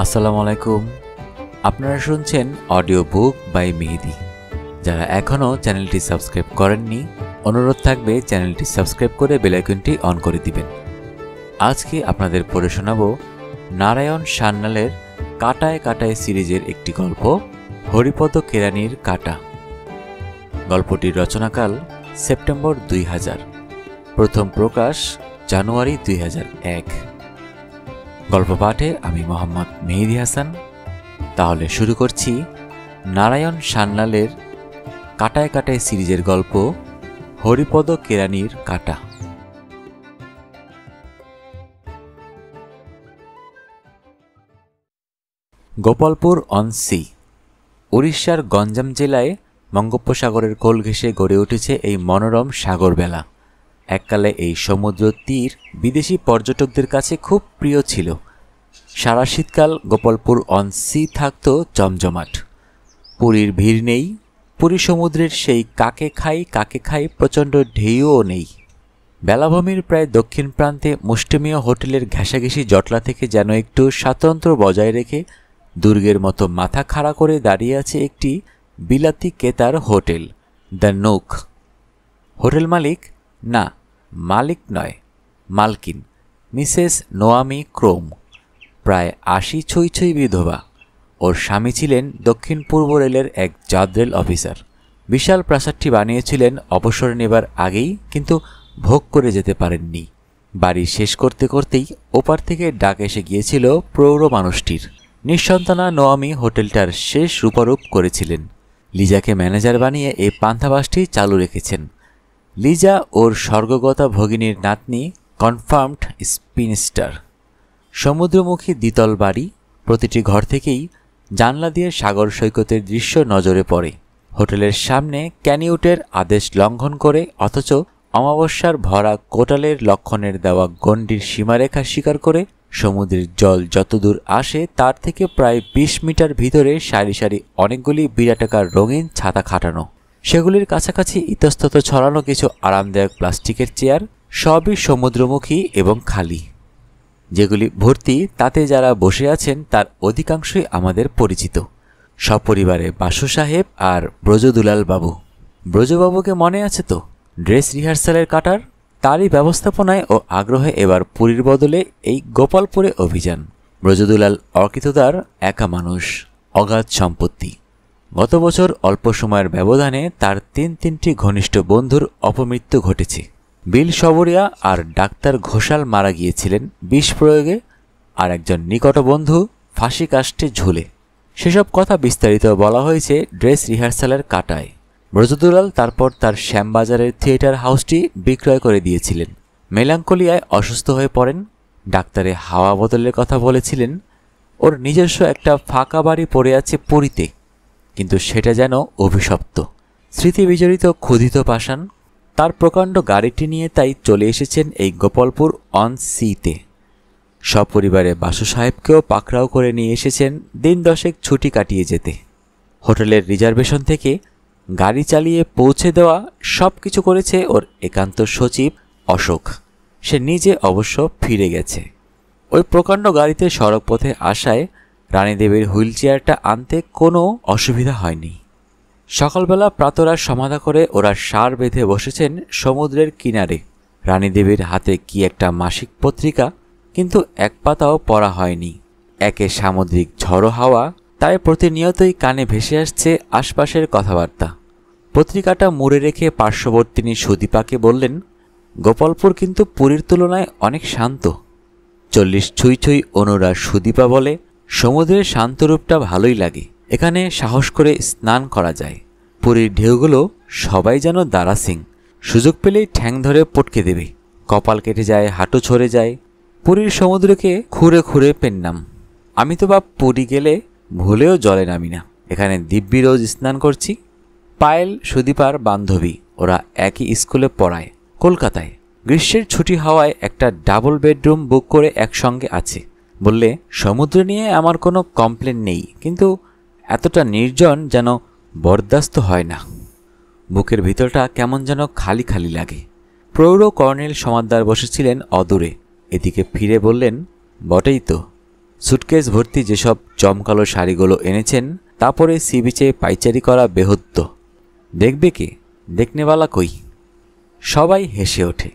আসসালামু আলাইকুম। আপনারা শুনছেন অডিও বুক বাই মেহেদি। যারা এখনও চ্যানেলটি সাবস্ক্রাইব করেননি, অনুরোধ থাকবে চ্যানেলটি সাবস্ক্রাইব করে বেল আইকনটি অন করে দিবেন। আজকে আপনাদের পড়ে শোনাব নারায়ণ সান্যালের কাটায় কাটায় সিরিজের একটি গল্প, হরিপদ কেরানির কাটা। গল্পটির রচনাকাল সেপ্টেম্বর 2000, প্রথম প্রকাশ জানুয়ারি 2001। গল্প পাঠে আমি মোহাম্মদ মেহেদি হাসান। তাহলে শুরু করছি নারায়ণ সান্যালের কাটায় কাটায় সিরিজের গল্প, হরিপদ কেরানির কাটা। গোপালপুর অন সি, উড়িষ্যার গঞ্জাম জেলায় বঙ্গোপসাগরের কোল ঘেঁষে গড়ে উঠেছে এই মনোরম সাগরবেলা। এককালে এই সমুদ্র তীর বিদেশি পর্যটকদের কাছে খুব প্রিয় ছিল। সারা শীতকাল গোপালপুর অন সি থাকত জমজমাট। পুরীর ভিড় নেই, পুরী সমুদ্রের সেই কাকে খাই প্রচণ্ড ঢেউও নেই। বেলাভূমির প্রায় দক্ষিণ প্রান্তে মুষ্টিমেয় হোটেলের ঘেঁষাঘেঁষি জটলা থেকে যেন একটু স্বাতন্ত্র্য বজায় রেখে দুর্গের মতো মাথা খাড়া করে দাঁড়িয়ে আছে একটি বিলাতি কেতার হোটেল, দ্য নুক। হোটেল মালিক না, মালিক নয়, মালকিন, মিসেস নোয়ামি ক্রোম। প্রায় 80 ছই বিধবা। ওর স্বামী ছিলেন দক্ষিণ পূর্ব রেলের এক জাদরেল অফিসার। বিশাল প্রাসাদটি বানিয়েছিলেন অবসর নেবার আগেই, কিন্তু ভোগ করে যেতে পারেননি। বাড়ি শেষ করতে করতেই ওপার থেকে ডাক এসে গিয়েছিল প্রৌঢ় মানুষটির। নিঃসন্তানা নোয়ামি হোটেলটার শেষ রূপারূপ করেছিলেন। লিজাকে ম্যানেজার বানিয়ে এই পান্থাবাসটি চালু রেখেছেন। লিজা ওর স্বর্গগতা ভগিনীর নাতনি, কনফার্মড স্পিনস্টার। সমুদ্রমুখী দ্বিতল বাড়ি, প্রতিটি ঘর থেকেই জানলা দিয়ে সাগর সৈকতের দৃশ্য নজরে পড়ে। হোটেলের সামনে ক্যানিউটের আদেশ লঙ্ঘন করে অথচ অমাবস্যার ভরা কোটালের লক্ষণের দেওয়া গণ্ডির সীমারেখা স্বীকার করে সমুদ্রের জল যতদূর আসে তার থেকে প্রায় 20 মিটার ভিতরে সারি সারি অনেকগুলি বিরাটাকার রঙিন ছাতা খাটানো। সেগুলির কাছাকাছি ইতস্তত ছড়ানো কিছু আরামদায়ক প্লাস্টিকের চেয়ার, সবই সমুদ্রমুখী এবং খালি। যেগুলি ভর্তি, তাতে যারা বসে আছেন তার অধিকাংশই আমাদের পরিচিত। সপরিবারে বাসু সাহেব আর ব্রজদুলাল বাবু। ব্রজবাবুকে মনে আছে তো? ড্রেস রিহার্সালের কাটার, তারই ব্যবস্থাপনায় ও আগ্রহে এবার পুরীর বদলে এই গোপালপুরে অভিযান। ব্রজদুলাল অকৃতদার একা মানুষ, অগাধ সম্পত্তি। গত বছর অল্প সময়ের ব্যবধানে তার তিনটি ঘনিষ্ঠ বন্ধুর অপমৃত্যু ঘটেছে। বিল সবরিয়া আর ডাক্তার ঘোষাল মারা গিয়েছিলেন বিষ প্রয়োগে, আর একজন নিকট বন্ধু ফাঁসি কাষ্ঠে ঝুলে। সেসব কথা বিস্তারিত বলা হয়েছে ড্রেস রিহার্সালের কাটায়। ব্রজদুলাল তারপর তার শ্যামবাজারের থিয়েটার হাউসটি বিক্রয় করে দিয়েছিলেন। মেলাঙ্কোলিয়ায় অসুস্থ হয়ে পড়েন। ডাক্তারে হাওয়া বদলের কথা বলেছিলেন। ওর নিজস্ব একটা ফাঁকা বাড়ি পড়ে আছে পুরীতে, কিন্তু সেটা যেন অভিশপ্ত, স্মৃতিবিজড়িত ক্ষুধিত পাষাণ। তার প্রকাণ্ড গাড়িটি নিয়ে তাই চলে এসেছেন এই গোপালপুর অন সিতে। সপরিবারে বাসু সাহেবকেও পাকড়াও করে নিয়ে এসেছেন দিন 10 ছুটি কাটিয়ে যেতে। হোটেলের রিজার্ভেশন থেকে গাড়ি চালিয়ে পৌঁছে দেওয়া সব কিছু করেছে ওর একান্ত সচিব অশোক। সে নিজে অবশ্য ফিরে গেছে। ওই প্রকাণ্ড গাড়িতে সড়কপথে আসায় রানীদেবীর হুইল চেয়ারটা আনতে কোনো অসুবিধা হয়নি। সকালবেলা প্রাতরাশ সমাধা করে ওরা সার বেঁধে বসেছেন সমুদ্রের কিনারে। রানীদেবীর হাতে কি একটা মাসিক পত্রিকা, কিন্তু এক পাতাও পড়া হয়নি। একে সামুদ্রিক ঝড়ো হাওয়া, তাই প্রতিনিয়তই কানে ভেসে আসছে আশপাশের কথাবার্তা। পত্রিকাটা মুড়ে রেখে পার্শ্ববর্তিনী সুদীপাকে বললেন, গোপালপুর কিন্তু পুরীর তুলনায় অনেক শান্ত। 40 ছুঁই অনুরা সুদীপা বলে, সমুদ্রের শান্তরূপটা ভালোই লাগে। এখানে সাহস করে স্নান করা যায়। পুরীর ঢেউগুলো সবাই যেন দারাসিং, সুযোগ পেলেই ঠ্যাং ধরে পটকে দেবে। কপাল কেটে যায়, হাঁটু ছড়ে যায়। পুরীর সমুদ্রকে খুঁড়ে খুঁড়ে পেন্নাম। আমি তো বা পুরী গেলে ভুলেও জলে নামি না। এখানে দিব্যি রোজ স্নান করছি। পায়েল সুদীপার বান্ধবী, ওরা একই স্কুলে পড়ায় কলকাতায়। গ্রীষ্মের ছুটি হওয়ায় একটা ডাবল বেডরুম বুক করে একসঙ্গে আছে। বললে, সমুদ্র নিয়ে আমার কোনো কমপ্লেন নেই, কিন্তু এতটা নির্জন যেন বরদাস্ত হয় না। বুকের ভিতরটা কেমন যেন খালি খালি লাগে। প্রৌঢ় কর্নেল সমাদ্দার বসেছিলেন অদূরে। এদিকে ফিরে বললেন, বটেই তো, সুটকেস ভর্তি যেসব জমকালো শাড়িগুলো এনেছেন তা পরে সি বিচে পাইচারি করা বেহদ্য। দেখবে কে, দেখনেওয়ালা কই? সবাই হেসে ওঠে।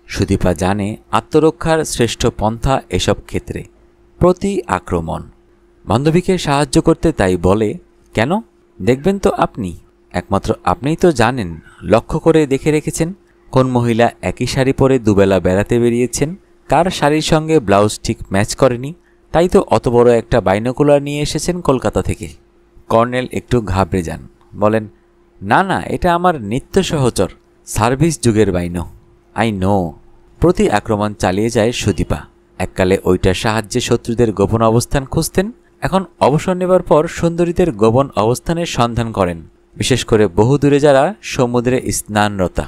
সুদীপা জানে আত্মরক্ষার শ্রেষ্ঠ পন্থা এসব ক্ষেত্রে প্রতি আক্রমণ। বান্ধবীকে সাহায্য করতে তাই বলে, কেন দেখবেন তো আপনি, একমাত্র আপনিই তো জানেন। লক্ষ্য করে দেখে রেখেছেন কোন মহিলা একই শাড়ি পরে দুবেলা বেড়াতে বেরিয়েছেন, কার শাড়ির সঙ্গে ব্লাউজ ঠিক ম্যাচ করেনি, তাই তো অত বড় একটা বাইনোকুলার নিয়ে এসেছেন কলকাতা থেকে। কর্নেল একটু ঘাবড়ে যান, বলেন, না না, এটা আমার নিত্য সহচর সার্ভিস যুগের বাইনো। I know. প্রতি আক্রমণ চালিয়ে যায় সুদীপা। এককালে ওইটার সাহায্যে শত্রুদের গোপন অবস্থান খুঁজতেন, এখন অবসর নেবার পর সুন্দরীদের গোপন অবস্থানের সন্ধান করেন, বিশেষ করে বহু দূরে যারা সমুদ্রে স্নানরতা।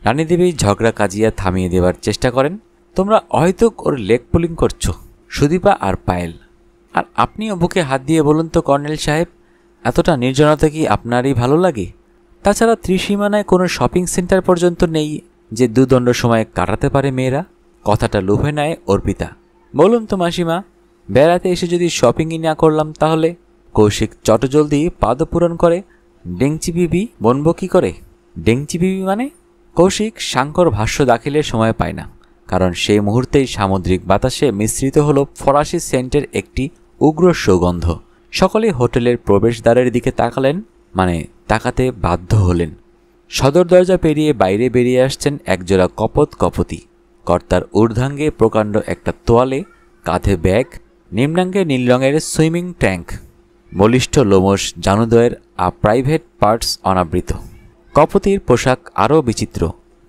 রানীদেবী ঝগড়া কাজিয়া থামিয়ে দেওয়ার চেষ্টা করেন। তোমরা অহেতুক ওর লেগ পুলিং করছো, সুদীপা আর পায়েল। আর আপনিও বুকে হাত দিয়ে বলুন তো কর্নেল সাহেব, এতটা নির্জনতা কি আপনারই ভালো লাগে? তাছাড়া ত্রিসীমানায় কোনো শপিং সেন্টার পর্যন্ত নেই যে দুদণ্ড সময় কাটাতে পারে মেয়েরা। কথাটা লুভে নেয় অর্পিতা। বলুন তো মাসিমা, বেড়াতে এসে যদি শপিংই না করলাম তাহলে? কৌশিক চটজলদি পাদপূরণ করে, ডেংচি বিবি বনব কি করে? ডেংচি বিবি মানে? কৌশিক সাংকর ভাষ্য দাখিলের সময় পায় না, কারণ সেই মুহূর্তেই সামুদ্রিক বাতাসে মিশ্রিত হলো ফরাসি সেন্টের একটি উগ্র সুগন্ধ। সকলেই হোটেলের প্রবেশদ্বারের দিকে তাকালেন, মানে তাকাতে বাধ্য হলেন। সদর দরজা পেরিয়ে বাইরে বেরিয়ে আসছেন একজোড়া কপত কপতি। কর্তার ঊর্ধ্বাঙ্গে প্রকাণ্ড একটা তোয়ালে, কাঁধে ব্যাগ, নিম্নাঙ্গে নীল রঙের সুইমিং ট্যাঙ্ক, বলিষ্ঠ লোমশ জানুদয়ের প্রাইভেট পার্টস অনাবৃত। কপতির পোশাক আরও বিচিত্র।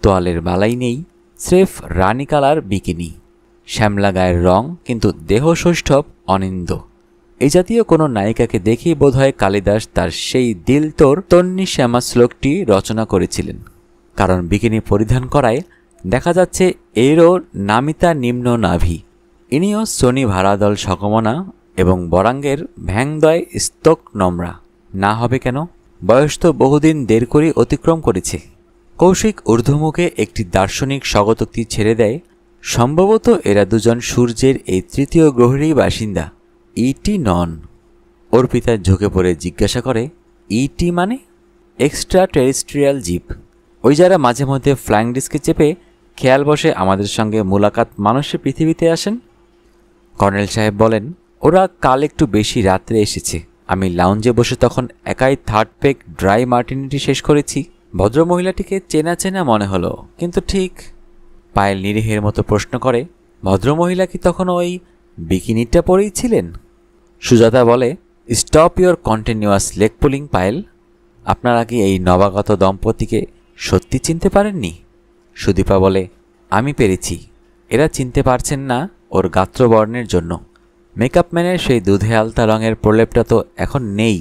তোয়ালের বালাই নেই, স্রেফ রানী কালার বিকিনি, শ্যামলা গায়ের রং, কিন্তু দেহ সৌষ্ঠব অনিন্দ। এই জাতীয় কোনো নায়িকাকে দেখেই বোধহয় কালিদাস তার সেই দিল তোর তন্নি শ্যামা শ্লোকটি রচনা করেছিলেন, কারণ বিকিনি পরিধান করায় দেখা যাচ্ছে এরও নামিতা নিম্ন নাভি। ইনিও সোনি ভাড়াদল সকমনা এবং বরাঙ্গের ভ্যাংদয় স্তক নম্রা না হবে কেন? বয়স তো বহুদিন দের করে অতিক্রম করেছে। কৌশিক ঊর্ধ্বমুখে একটি দার্শনিক স্বগতোক্তি ছেড়ে দেয়, সম্ভবত এরা দুজন সূর্যের এই তৃতীয় গ্রহেরই বাসিন্দা, ইটি নন। অর্পিতা ঝুঁকে পড়ে জিজ্ঞাসা করে, ইটি মানে? এক্সট্রা টেরিস্ট্রিয়াল জীব, ওই যারা মাঝে মধ্যে ফ্লাইং ডিস্কে চেপে খেয়াল বসে আমাদের সঙ্গে মুলাকাত মানুষের পৃথিবীতে আসেন। কর্নেল সাহেব বলেন, ওরা কাল একটু বেশি রাত্রে এসেছে। আমি লাউঞ্জে বসে তখন একাই থার্ড পেক ড্রাই মার্টিনিটি শেষ করেছি। ভদ্রমহিলাটিকে চেনা চেনা মনে হলো, কিন্তু ঠিক। পায়েল নিরীহের মতো প্রশ্ন করে, ভদ্রমহিলা কি তখন ওই বিকিনিটা পরেই ছিলেন? সুজাতা বলে, stop your continuous leg pulling Payel. আপনারা কি এই নবাগত দম্পতিকে সত্যি চিনতে পারেননি? সুদীপা বলে, আমি পেরেছি। এরা চিনতে পারছেন না ওর গাত্রবর্ণের জন্য। মেকআপ ম্যানের সেই দুধে আলতা রঙের প্রলেপটা তো এখন নেই।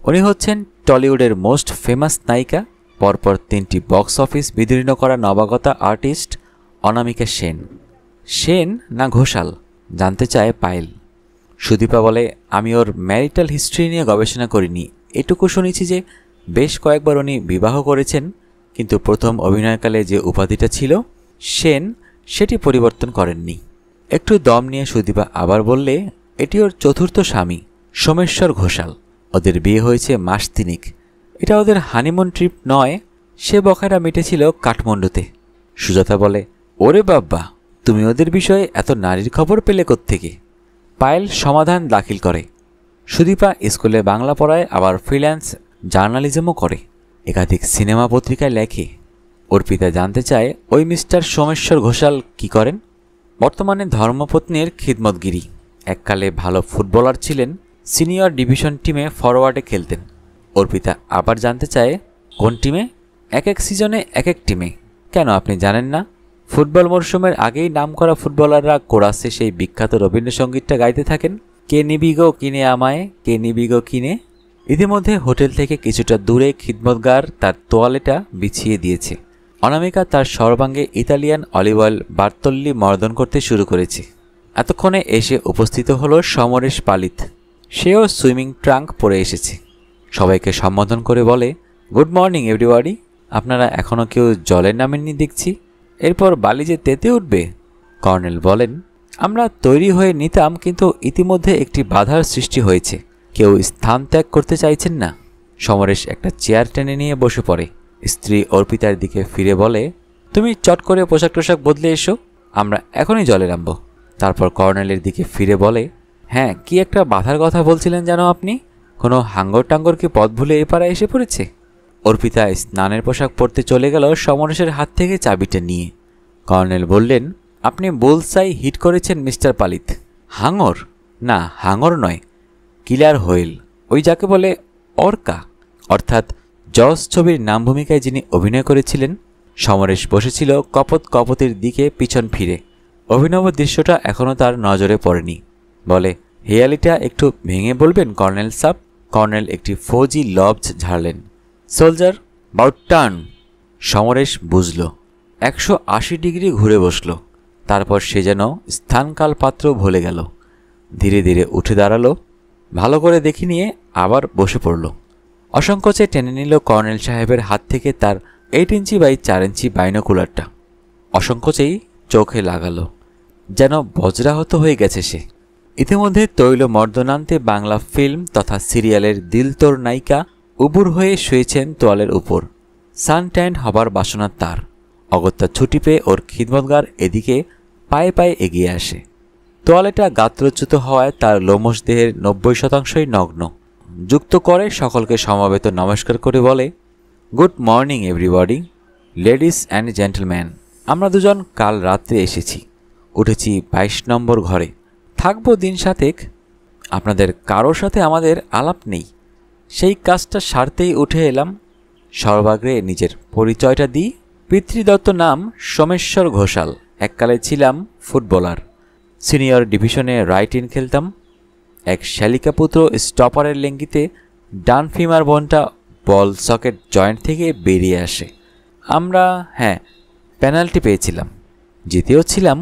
উনি হচ্ছেন টলিউডের মোস্ট ফেমাস নায়িকা, পরপর 3টি বক্স অফিস বিদীর্ণ করা নবাগতা আর্টিস্ট অনামিকা সেন। সেন না ঘোষাল জানতে চায় পায়েল। সুদীপা বলে, আমি ওর ম্যারিটাল হিস্ট্রি নিয়ে গবেষণা করিনি। এটুকু শুনেছি যে বেশ কয়েকবার উনি বিবাহ করেছেন, কিন্তু প্রথম অভিনয়কালে যে উপাধিটা ছিল সেন, সেটি পরিবর্তন করেননি। একটু দম নিয়ে সুদীপা আবার বললে, এটি ওর চতুর্থ স্বামী সোমেশ্বর ঘোষাল। ওদের বিয়ে হয়েছে মাস 3। এটা ওদের হানিমুন ট্রিপ নয়। সে বখারা মিটেছিল কাঠমান্ডুতে। সুজাতা বলে, ওরে বাব্বা, তুমি ওদের বিষয়ে এত নারীর খবর পেলে কোত্থেকে? পায়েল সমাধান দাখিল করে, সুদীপা স্কুলে বাংলা পড়ায়, আবার ফ্রিল্যান্স জার্নালিজমও করে, একাধিক সিনেমা পত্রিকায় লেখে। অর্পিতা জানতে চায়, ওই মিস্টার সোমেশ্বর ঘোষাল কি করেন? বর্তমানে ধর্মপত্নীর খিদমতগিরি। এককালে ভালো ফুটবলার ছিলেন, সিনিয়র ডিভিশন টিমে ফরওয়ার্ডে খেলতেন। অর্পিতা আবার জানতে চায়, কোন টিমে? এক এক সিজনে এক এক টিমে। কেন আপনি জানেন না? ফুটবল মরশুমের আগেই নামকরা ফুটবলাররা কোরাসে সেই বিখ্যাত রবীন্দ্রসঙ্গীতটা গাইতে থাকেন, কে নিবি গো কিনে আমায়, কে নিবি গো কিনে। ইতিমধ্যে হোটেল থেকে কিছুটা দূরে খিদমতগার তার তোয়ালেটা বিছিয়ে দিয়েছে। অনামিকা তার সর্বাঙ্গে ইতালিয়ান অলিভ অয়েল বার্তল্লি মর্দন করতে শুরু করেছে। এতক্ষণে এসে উপস্থিত হলো সমরেশ পালিত। সেও সুইমিং ট্রাঙ্ক পরে এসেছে। সবাইকে সম্বোধন করে বলে, গুড মর্নিং এভরিবডি। আপনারা এখনও কেউ জলে নামেননি দেখছি। এরপর বালি যে তেতে উঠবে। কর্নেল বলেন, আমরা তৈরি হয়ে নিতাম, কিন্তু ইতিমধ্যে একটি বাধার সৃষ্টি হয়েছে। কেউ স্থান ত্যাগ করতে চাইছেন না। সমরেশ একটা চেয়ার টেনে নিয়ে বসে পড়ে। স্ত্রী অর্পিতার দিকে ফিরে বলে, তুমি চট করে পোশাক টোশাক বদলে এসো, আমরা এখনই জলে নামব। তারপর কর্নেলের দিকে ফিরে বলে, হ্যাঁ, কি একটা বাধার কথা বলছিলেন যেন আপনি? কোনো হাঙ্গর টাঙ্গর কি পথ ভুলে এ পাড়ায় এসে পড়েছে? অর্পিতা স্নানের পোশাক পরতে চলে গেল সমরেশের হাত থেকে চাবিটা নিয়ে। কর্নেল বললেন, আপনি বুলসাই হিট করেছেন মিস্টার পালিত। হাঙর? না, হাঙর নয়, কিলার হোয়েল, ওই যাকে বলে অর্কা, অর্থাৎ জজ ছবির নাম ভূমিকায় যিনি অভিনয় করেছিলেন। সমরেশ বসেছিল কপত কপতির দিকে পিছন ফিরে। অভিনব দৃশ্যটা এখনও তার নজরে পড়েনি। বলে, হেয়ালিটা একটু ভেঙে বলবেন কর্নেল সাব। কর্নেল একটি ফৌজি লবজ ঝাড়লেন। Soldier, bout turn. সমরেশ বুঝল। 180 ডিগ্রি ঘুরে বসল। তারপর সে যেন স্থানকাল পাত্র ভুলে গেল। ধীরে ধীরে উঠে দাঁড়ালো, ভালো করে দেখে নিয়ে আবার বসে পড়ল। অসংকোচে টেনে নিল কর্নেল সাহেবের হাত থেকে তার 8 ইঞ্চি বাই 4 ইঞ্চি বাইনোকুলারটা। অসংকোচেই চোখে লাগালো, যেন বজ্রাহত হয়ে গেছে সে। ইতিমধ্যে তৈল মর্দনান্তে বাংলা ফিল্ম তথা সিরিয়ালের দিল তোর নায়িকা উবুর হয়ে শুয়েছেন তোয়ালের উপর। সানট্যান্ড হবার বাসনা তার। অগত্যা ছুটি পেয়ে ওর খিদমতগার এদিকে পায়ে পায়ে এগিয়ে আসে। তোয়ালেটা গাত্রচ্যুত হওয়ায় তার লোমশ দেহের 90% নগ্ন। যুক্ত করে সকলকে সমবেত নমস্কার করে বলে, good morning everybody, ladies and gentleman. আমরা দুজন কাল রাত্রে এসেছি, উঠেছি 22 নম্বর ঘরে, থাকবো দিন 7 আপনাদের কারোর সাথে আমাদের আলাপ নেই। সেই কাজটা সারতেই উঠে এলাম। সর্বাগ্রে নিজের পরিচয়টা দিই। পিতৃদত্ত নাম সোমেশ্বর ঘোষাল। এককালে ছিলাম ফুটবলার। সিনিয়র ডিভিশনে রাইট ইন খেলতাম। এক শালিকাপুত্র স্টপারের লেঙ্গিতে ডান ফিমার বোনটা বল সকেট জয়েন্ট থেকে বেরিয়ে আসে। আমরা পেনাল্টি পেয়েছিলাম, জিতেও ছিলাম,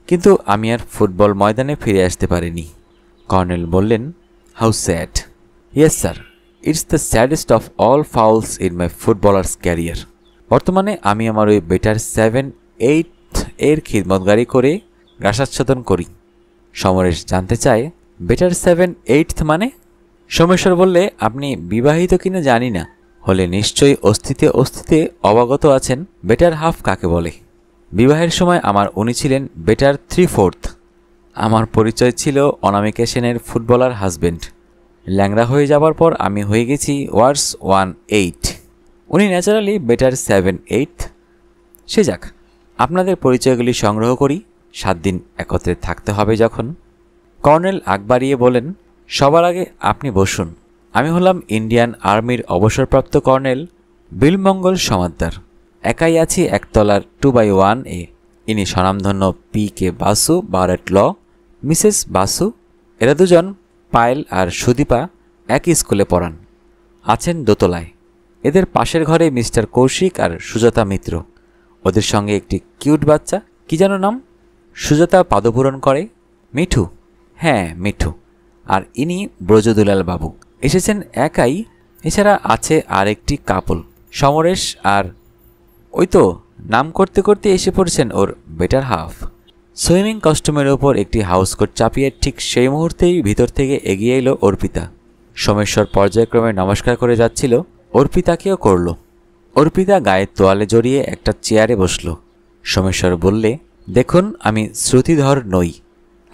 কিন্তু আমি আর ফুটবল ময়দানে ফিরে আসতে পারিনি। কর্নেল বললেন, how sad. Yes sir, it's the saddest of all fouls in my footballer's career. বর্তমানে আমি আমার ওই বেটার 7-8 এর খিদমতগারি করে গ্রাসাচ্ছাদন করি। সমরেশ জানতে চায়, বেটার 7-8 মানে? সোমেশ্বর বললে, আপনি বিবাহিত কিনা জানি না, হলে নিশ্চয়ই অস্তিত্বে অবগত আছেন বেটার হাফ কাকে বলে। বিবাহের সময় আমার উনি ছিলেন বেটার 3/4। আমার পরিচয় ছিল অনামিকা সেনের ফুটবলার হাজবেন্ড। ল্যাংড়া হয়ে যাবার পর আমি হয়ে গেছি ওয়ার্স 1/8। উনি ন্যাচারালি বেটার 7/8। সে যাক, আপনাদের পরিচয়গুলি সংগ্রহ করি, 7 দিন একত্রে থাকতে হবে যখন। কর্নেল আগ বাড়িয়ে বলেন, সবার আগে আপনি বসুন। আমি হলাম ইন্ডিয়ান আর্মির অবসরপ্রাপ্ত কর্নেল বিলমঙ্গল সমাদ্দার। একাই আছি একতলার 2/1 এ। ইনি স্বনামধন্য PK বাসু, বারেট ল, মিসেস বাসু। এরা দুজন, পায়েল আর সুদীপা, একই স্কুলে পড়ান, আছেন দোতলায়। এদের পাশের ঘরে মিস্টার কৌশিক আর সুজাতা মিত্র। ওদের সঙ্গে একটি কিউট বাচ্চা, কি যেন নাম? সুজাতা পাদপূরণ করে। মিঠু? হ্যাঁ, মিঠু। আর ইনি ব্রজদুলাল বাবু, এসেছেন একাই। এছাড়া আছে আর একটি কাপল, সমরেশ আর ওই তো নাম করতে করতে এসে পড়েছেন ওর বেটার হাফ। সুইমিং কস্টিউমের ওপর একটি হাউসকোট চাপিয়ে ঠিক সেই মুহূর্তেই ভিতর থেকে এগিয়ে এলো অর্পিতা। সোমেশ্বর পর্যায়ক্রমে নমস্কার করে যাচ্ছিল, অর্পিতাকেও করল। অর্পিতা গায়ের তোয়ালে জড়িয়ে একটা চেয়ারে বসল। সোমেশ্বর বললে, দেখুন, আমি শ্রুতিধর নই,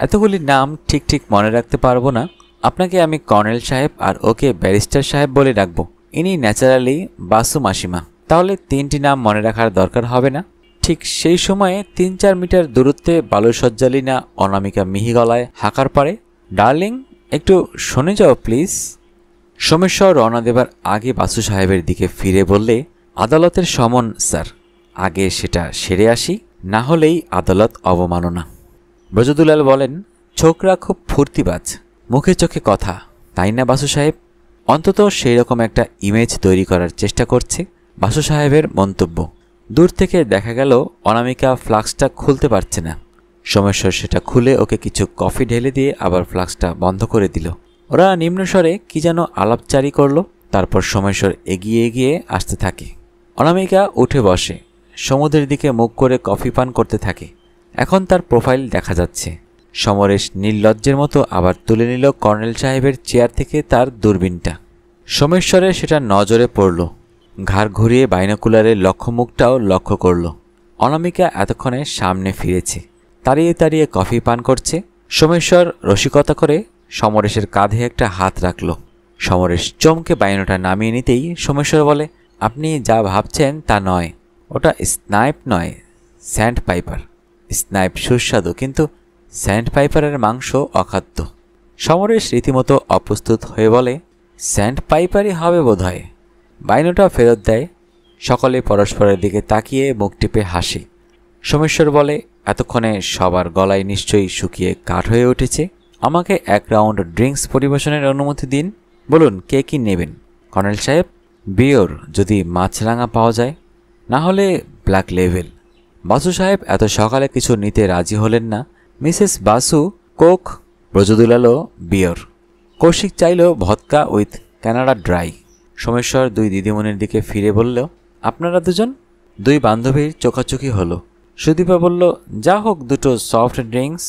এতগুলি নাম ঠিক ঠিক মনে রাখতে পারবো না। আপনাকে আমি কর্নেল সাহেব আর ওকে ব্যারিস্টার সাহেব বলে ডাকবো। ইনি ন্যাচারালি বাসু মাসিমা। তাহলে 3টি নাম মনে রাখার দরকার হবে না। ঠিক সেই সময়ে 3-4 মিটার দূরত্বে বালুসজ্জালিনা অনামিকা মিহি গলায় হাঁকার পারে, ডার্লিং, একটু শুনে যাও প্লিজ। সোমেশ্বর রওনা দেবার আগে বাসু সাহেবের দিকে ফিরে বললে, আদালতের সমন স্যার, আগে সেটা সেরে আসি, না হলেই আদালত অবমাননা। ব্রজদুলাল বলেন, ছোকরা খুব ফুর্তিবাজ, মুখে চোখে কথা, তাই না বাসু সাহেব? অন্তত সেই রকম একটা ইমেজ তৈরি করার চেষ্টা করছে। বাসু সাহেবের মন্তব্য। দূর থেকে দেখা গেল অনামিকা ফ্লাক্সটা খুলতে পারছে না। সোমেশ্বর সেটা খুলে ওকে কিছু কফি ঢেলে দিয়ে আবার ফ্লাক্সটা বন্ধ করে দিল। ওরা নিম্নস্বরে কি যেন আলাপচারি করল। তারপর সোমেশ্বর এগিয়ে এগিয়ে আসতে থাকে। অনামিকা উঠে বসে, সমুদ্রের দিকে মুখ করে কফি পান করতে থাকে। এখন তার প্রোফাইল দেখা যাচ্ছে। সমরেশ নির্লজ্জের মতো আবার তুলে নিল কর্নেল সাহেবের চেয়ার থেকে তার দূরবীনটা। সোমেশ্বরের সেটা নজরে পড়ল। ঘাড় ঘুরিয়ে বাইনোকুলারের লক্ষ্যমুখটাও লক্ষ্য করল। অনামিকা এতক্ষণে সামনে ফিরেছে, তাড়িয়ে তাড়িয়ে কফি পান করছে। সোমেশ্বর রসিকতা করে সমরেশের কাঁধে একটা হাত রাখল। সমরেশ চমকে বাইনোটা নামিয়ে নিতেই সোমেশ্বর বলে, আপনি যা ভাবছেন তা নয়, ওটা স্নাইপ নয়, স্যান্ড পাইপার। স্নাইপ সুস্বাদু, কিন্তু স্যান্ড পাইপারের মাংস অখাদ্য। সমরেশ রীতিমতো অপ্রস্তুত হয়ে বলে, স্যান্ড পাইপারই হবে বোধহয়। বাইনোটা ফেরত দেয়। সকলে পরস্পরের দিকে তাকিয়ে মুখ টিপে হাসে। সোমেশ্বর বলে, এতক্ষণে সবার গলায় নিশ্চয়ই শুকিয়ে কাঠ হয়ে উঠেছে। আমাকে এক রাউন্ড ড্রিঙ্কস পরিবেশনের অনুমতি দিন। বলুন কে কি নেবেন? কর্নেল সাহেব, বিয়র যদি মাছরাঙা পাওয়া যায়, না হলে ব্ল্যাক লেভেল। বাসু সাহেব এত সকালে কিছু নিতে রাজি হলেন না। মিসেস বাসু কোক, ব্রজদুলালো বিয়র। কৌশিক চাইল vodka with Canada Dry. Someshwar দুই দিদিমণির দিকে ফিরে বলল, আপনারা দুজন? দুই বান্ধবীর চোখাচোখি হলো। সুদীপা বলল, যা হোক দুটো সফট ড্রিঙ্কস।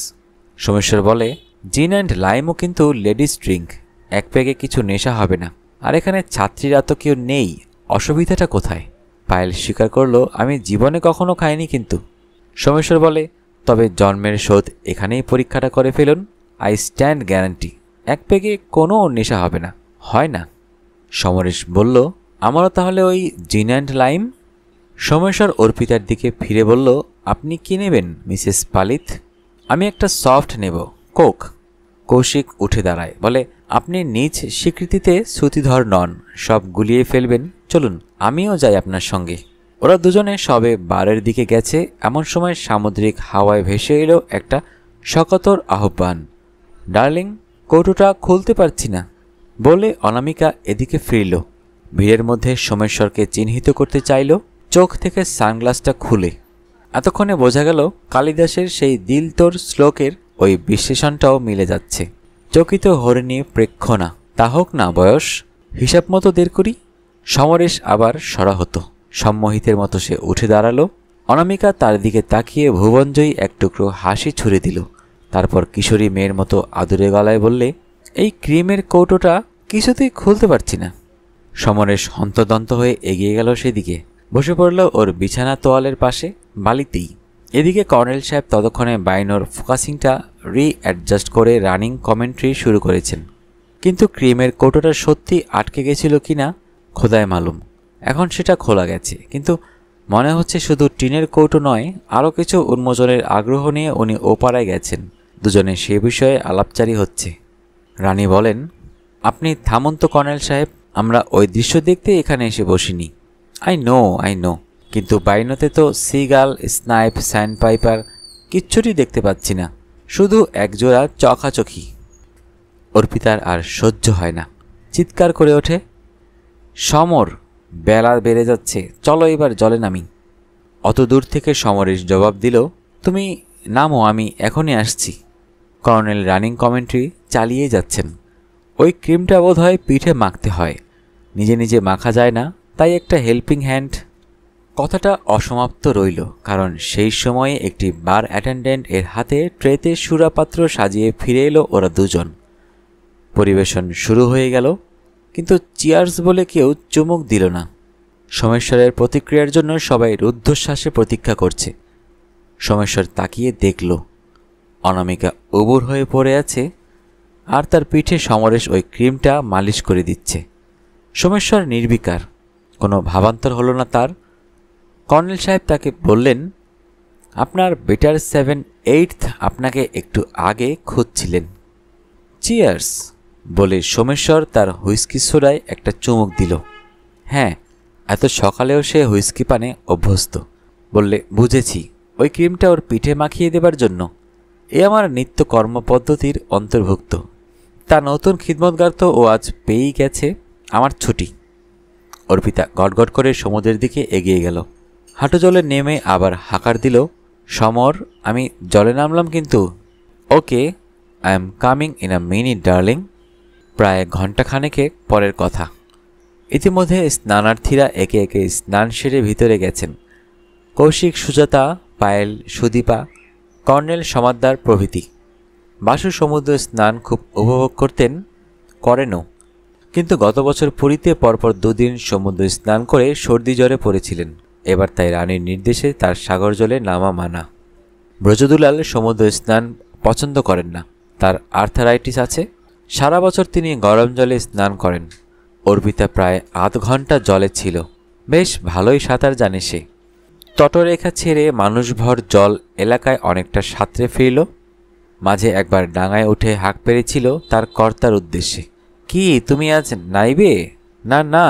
সোমেশ্বর বলে, জিন অ্যান্ড লাইমও কিন্তু লেডিস ড্রিঙ্ক, এক পেগে কিছু নেশা হবে না। আর এখানে ছাত্রীরা তো কেউ নেই, অসুবিধাটা কোথায়? পায়েল স্বীকার করল, আমি জীবনে কখনো খাইনি কিন্তু। সোমেশ্বর বলে, তবে জন্মের শোধ এখানেই পরীক্ষাটা করে ফেলুন। আই স্ট্যান্ড গ্যারান্টি এক পেগে কোনো নেশা হবে না। হয় না? সমরেশ বলল, আমারও তাহলে ওই জিন অ্যান্ড লাইম। সোমেশ্বর অর্পিতার দিকে ফিরে বলল, আপনি কি নেবেন মিসেস পালিত? আমি একটা সফট নেব, কোক। কৌশিক উঠে দাঁড়ায়, বলে, আপনি নিজ স্বীকৃতিতে শ্রুতিধর নন, সব গুলিয়ে ফেলবেন। চলুন আমিও যাই আপনার সঙ্গে। ওরা দুজনে সবে বারের দিকে গেছে, এমন সময় সামুদ্রিক হাওয়ায় ভেসে এলো একটা সকতর আহ্বান, ডার্লিং, কৌটোটা খুলতে পারছি না। বলে অনামিকা এদিকে ফিরল। ভিড়ের মধ্যে সোমেশ্বরকে চিহ্নিত করতে চাইল, চোখ থেকে সানগ্লাসটা খুলে। এতক্ষণে বোঝা গেল কালিদাসের সেই দিল তোর শ্লোকের ওই বিশ্লেষণটাও মিলে যাচ্ছে। চকিত হরিণী প্রেক্ষণা, তা হোক না বয়স, হিসাব মতো দের করি। সমরেশ আবার সরা হতো। সম্মোহিতের মতো সে উঠে দাঁড়ালো। অনামিকা তার দিকে তাকিয়ে ভুবনজয়ী এক টুকরো হাসি ছুড়ে দিল। তারপর কিশোরী মেয়ের মতো আদুরে গলায় বললে, এই ক্রিমের কৌটোটা কিছুতেই খুলতে পারছি না। সমরেশ হন্তদন্ত হয়ে এগিয়ে গেল সেদিকে, বসে পড়ল ওর বিছানা তোয়ালের পাশে, বালিতেই। এদিকে কর্নেল সাহেব ততক্ষণে বাইনোর ফোকাসিংটা অ্যাডজাস্ট করে রানিং কমেন্ট্রি শুরু করেছেন। কিন্তু ক্রিমের কৌটোটা সত্যি আটকে গেছিল কিনা খোদায় মালুম। এখন সেটা খোলা গেছে, কিন্তু মনে হচ্ছে শুধু টিনের কৌটো নয়, আরও কিছু উন্মোচনের আগ্রহ নিয়ে উনি ওপাড়ায় গেছেন। দুজনে সে বিষয়ে আলাপচারি হচ্ছে। রানী বলেন, আপনি থামুন তো কর্নেল সাহেব, আমরা ওই দৃশ্য দেখতে এখানে এসে বসিনি। আই নো, কিন্তু বাইনোতে তো সিগাল, স্নাইপ, স্যান্ড পাইপার কিচ্ছুটি দেখতে পাচ্ছি না, শুধু একজোড়া চোখাচোখি। অর্পিতার আর সহ্য হয় না, চিৎকার করে ওঠে, সমর, বেলা বেড়ে যাচ্ছে, চলো এবার জলে নামি। অত দূর থেকে সমরেশ জবাব দিল, তুমি নামো, আমি এখনই আসছি। কর্নেল রানিং কমেন্ট্রি চালিয়ে যাচ্ছেন। ওই ক্রিমটা বোধহয় পিঠে মাখতে হয়, নিজে নিজে মাখা যায় না, তাই একটা হেল্পিং হ্যান্ড। কথাটা অসমাপ্ত রইল, কারণ সেই সময়ে একটি বার অ্যাটেন্ডেন্ট এর হাতে ট্রেতে সুরাপাত্র সাজিয়ে ফিরে এলো ওরা দুজন। পরিবেশন শুরু হয়ে গেল, কিন্তু চিয়ার্স বলে কেউ চুমুক দিল না। সোমেশ্বরের প্রতিক্রিয়ার জন্য সবাই রুদ্ধশ্বাসে প্রতীক্ষা করছে। সোমেশ্বর তাকিয়ে দেখল অনামিকা উবুর হয়ে পড়ে আছে, আর তার পিঠে সমরেশ ওই ক্রিমটা মালিশ করে দিচ্ছে। সোমেশ্বর নির্বিকার, কোনো ভাবান্তর হলো না তার। কর্নেল সাহেব তাকে বললেন, আপনার বেটার 7/8 আপনাকে একটু আগে খুঁজছিলেন। চিয়ার্স বলে সোমেশ্বর তার হুইস্কি সোডায় একটা চুমুক দিল। হ্যাঁ, এত সকালেও সে হুইস্কি পানে অভ্যস্ত। বললে, বুঝেছি, ওই ক্রিমটা ওর পিঠে মাখিয়ে দেবার জন্য। এ আমার নিত্য কর্মপদ্ধতির অন্তর্ভুক্ত। তা নতুন খিদমতগার তো ও আজ পেয়েই গেছে, আমার ছুটি। অর্পিতা গটগট করে সমুদ্রের দিকে এগিয়ে গেল। হাঁটু জলে নেমে আবার হাঁকার দিল, সমর, আমি জলে নামলাম কিন্তু। Okay, I am coming in a minute darling. প্রায় ঘণ্টাখানেকে পরের কথা। ইতিমধ্যে স্নানার্থীরা একে একে স্নান সেরে ভিতরে গেছেন। কৌশিক, সুজাতা, পায়েল, সুদীপা, কর্নেল, সমাদ্দার প্রভৃতি। বাসু সমুদ্র স্নান খুব উপভোগ করেনও, কিন্তু গত বছর পুরীতে পরপর 2 দিন সমুদ্র স্নান করে সর্দি জ্বরে পড়েছিলেন। এবার তাই রানীর নির্দেশে তার সাগর জলে নামা মানা। ব্রজদুলাল সমুদ্র স্নান পছন্দ করেন না, তার আর্থারাইটিস আছে। সারা বছর তিনি গরম জলে স্নান করেন। অর্পিতা প্রায় আধ ঘন্টা জলে ছিল। বেশ ভালোই সাঁতার জানে সে। তটরেখা ছেড়ে মানুষভর জল এলাকায় অনেকটা সাঁতরে ফিরল। মাঝে একবার ডাঙায় উঠে হাঁক পেরেছিল তার কর্তার উদ্দেশ্যে, কি তুমি আজ নাইবে? না না।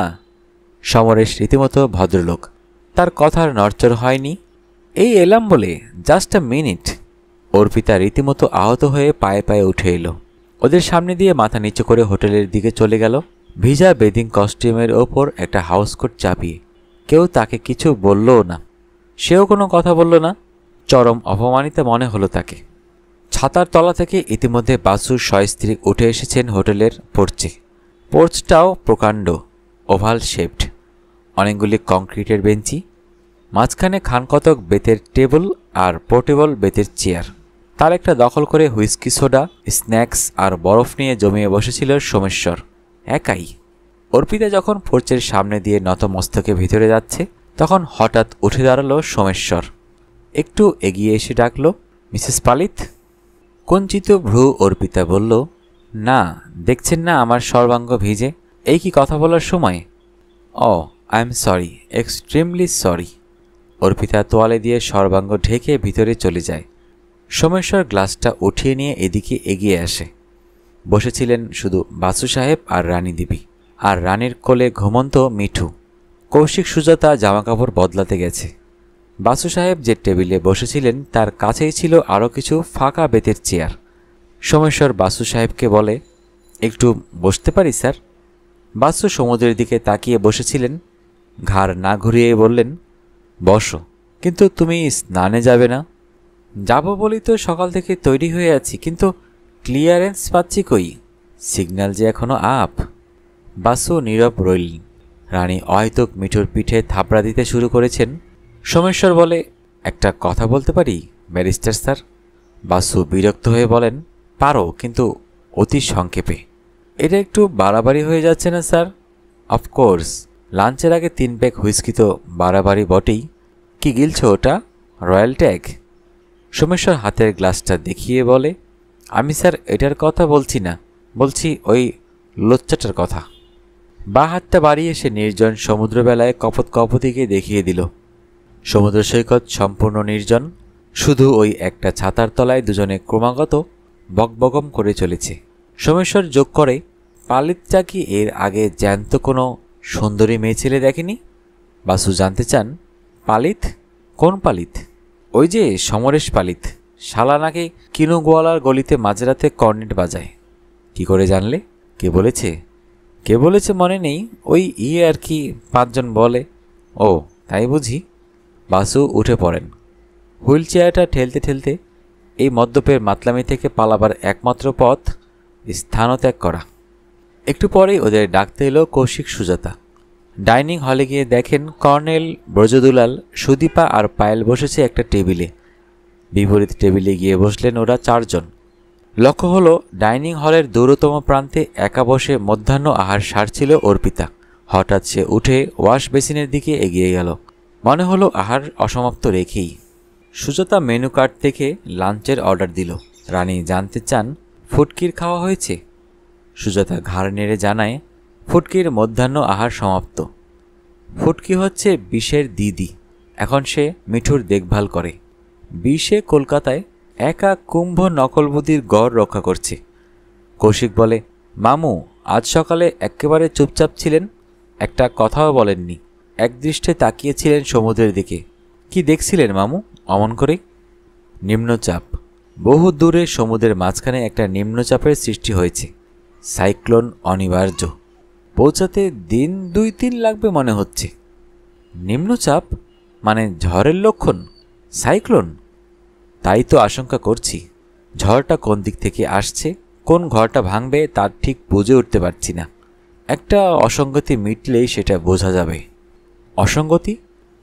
সমরেশ রীতিমতো ভদ্রলোক, তার কথার নড়চড় হয়নি। এই এলাম বলে, জাস্ট আ মিনিট। অর্পিতা রীতিমতো আহত হয়ে পায়ে পায়ে উঠে এলো। ওদের সামনে দিয়ে মাথা নিচু করে হোটেলের দিকে চলে গেল, ভিজা বেদিং কস্টিউমের ওপর একটা হাউসকোট চাপিয়ে। কেউ তাকে কিছু বললও না, সেও কোনো কথা বলল না। চরম অপমানিত মনে হলো তাকে। ছাতার তলা থেকে ইতিমধ্যে বাসুর সস্ত্রীক উঠে এসেছেন হোটেলের পোর্চে। পোর্চটাও প্রকাণ্ড, ওভাল শেপড, অনেকগুলি কংক্রিটের বেঞ্চি, মাঝখানে খানকতক বেতের টেবিল আর পোর্টেবল বেতের চেয়ার। তার একটা দখল করে হুইস্কি, সোডা, স্ন্যাক্স আর বরফ নিয়ে জমিয়ে বসেছিল সোমেশ্বর একাই। অর্পিতা যখন পোর্চের সামনে দিয়ে নতমস্তকে ভিতরে যাচ্ছে, তখন হঠাৎ উঠে দাঁড়ালো সোমেশ্বর। একটু এগিয়ে এসে ডাকল, মিসেস পালিত। কুঞ্চিত ভ্রু অর্পিতা বলল, না, দেখছেন না আমার সর্বাঙ্গ ভিজে, এই কি কথা বলার সময়? Oh, I am sorry, extremely sorry. Arpita তোয়ালে দিয়ে সর্বাঙ্গ ঢেকে ভিতরে চলে যায়। সোমেশ্বর গ্লাসটা উঠিয়ে নিয়ে এদিকে এগিয়ে আসে। বসেছিলেন শুধু বাসু সাহেব আর রানী দেবী, আর রানীর কোলে ঘুমন্ত মিঠু। কৌশিক সুজাতা জামাকাপড় বদলাতে গেছে। বাসু সাহেব যে টেবিলে বসেছিলেন তার কাছেই ছিল আরও কিছু ফাঁকা বেতের চেয়ার। সোমেশ্বর বাসু সাহেবকে বলে, একটু বসতে পারি স্যার? বাসু সমুদ্রের দিকে তাকিয়ে বসেছিলেন। ঘাড় না ঘুরিয়ে বললেন, বসো, কিন্তু তুমি স্নানে যাবে না? যাব বলি তো সকাল থেকে তৈরি হয়ে আছি, কিন্তু ক্লিয়ারেন্স পাচ্ছি কই? সিগন্যাল যে এখনো আপ। বাসু নীরব রইলেন। রানী অহেতুক মিঠুর পিঠে থাপড়া দিতে শুরু করেছেন। সোমেশ্বর বলে, একটা কথা বলতে পারি ব্যারিস্টার স্যার? বাসু বিরক্ত হয়ে বলেন, পারো, কিন্তু অতি সংক্ষেপে। এটা একটু বাড়াবাড়ি হয়ে যাচ্ছে না স্যার? অফকোর্স, লাঞ্চের আগে 3 প্যাক হুইস্কি তো বাড়াবাড়ি বটেই। কি গিলছ ওটা? Royal tag? সোমেশ্বর হাতের গ্লাসটা দেখিয়ে বলে, আমি স্যার এটার কথা বলছি না, বলছি ওই লোচ্চাটার কথা। বা হাতটা বাড়িয়ে সে নির্জন সমুদ্রবেলায় কপত কপতিকে দেখিয়ে দিল। সমুদ্র সৈকত সম্পূর্ণ নির্জন, শুধু ওই একটা ছাতার তলায় দুজনে ক্রমাগত বকবকম করে চলেছে। সোমেশ্বর যোগ করে, পালিতটা কি এর আগে জ্যান্ত কোনো সুন্দরী মেয়ে ছেলে দেখেনি? বাসু জানতে চান, পালিত? কোন পালিত? ওই যে সমরেশ পালিত, শালা নাকি কিনুগোয়ালার গলিতে মাঝরাতে কর্নেট বাজায়। কি করে জানলে? কে বলেছে? কে বলেছে মনে নেই, ওই আর কি 5 জন বলে। ও তাই বুঝি? বাসু উঠে পড়েন। হুইল চেয়ারটা ঠেলতে ঠেলতে, এই মদ্যপের মাতলামি থেকে পালাবার একমাত্র পথ স্থানত্যাগ করা। একটু পরেই ওদের ডাকতে এলো কৌশিক সুজাতা। ডাইনিং হলে গিয়ে দেখেন কর্নেল, ব্রজদুলাল, সুদীপা আর পায়েল বসেছে একটা টেবিলে। বিপরীত টেবিলে গিয়ে বসলেন ওরা 4 জন। লক্ষ্য হলো ডাইনিং হলের দূরতম প্রান্তে একা বসে মধ্যাহ্ন আহার সারছিল অর্পিতা। হঠাৎ সে উঠে ওয়াশ বেসিনের দিকে এগিয়ে গেল। মনে হলো আহার অসমাপ্ত রেখেই। সুজাতা মেনু কার্ড থেকে লাঞ্চের অর্ডার দিল। রানী জানতে চান, ফুটকির খাওয়া হয়েছে? সুজাতা ঘাড় নেড়ে জানায়, ফুটকির মধ্যাহ্ন আহার সমাপ্ত। ফুটকি হচ্ছে বিষের দিদি, এখন সে মিঠুর দেখভাল করে। বিষে কলকাতায় একা কুম্ভ নকলবুদির গড় রক্ষা করছে। কৌশিক বলে, মামু আজ সকালে একেবারে চুপচাপ ছিলেন, একটা কথাও বলেননি, একদৃষ্টে তাকিয়েছিলেন সমুদ্রের দিকে। কি দেখছিলেন মামু অমন করে? নিম্নচাপ। বহু দূরে সমুদ্রের মাঝখানে একটা নিম্নচাপের সৃষ্টি হয়েছে। সাইক্লোন অনিবার্য, পৌঁছাতে দিন 2-3 লাগবে মনে হচ্ছে। নিম্নচাপ মানে ঝড়ের লক্ষণ? সাইক্লোন? তাই তো আশঙ্কা করছি। ঝড়টা কোন দিক থেকে আসছে, কোন ঘরটা ভাঙবে তার ঠিক বুঝে উঠতে পারছি না। একটা অসঙ্গতি মিটলেই সেটা বোঝা যাবে। অসঙ্গতি?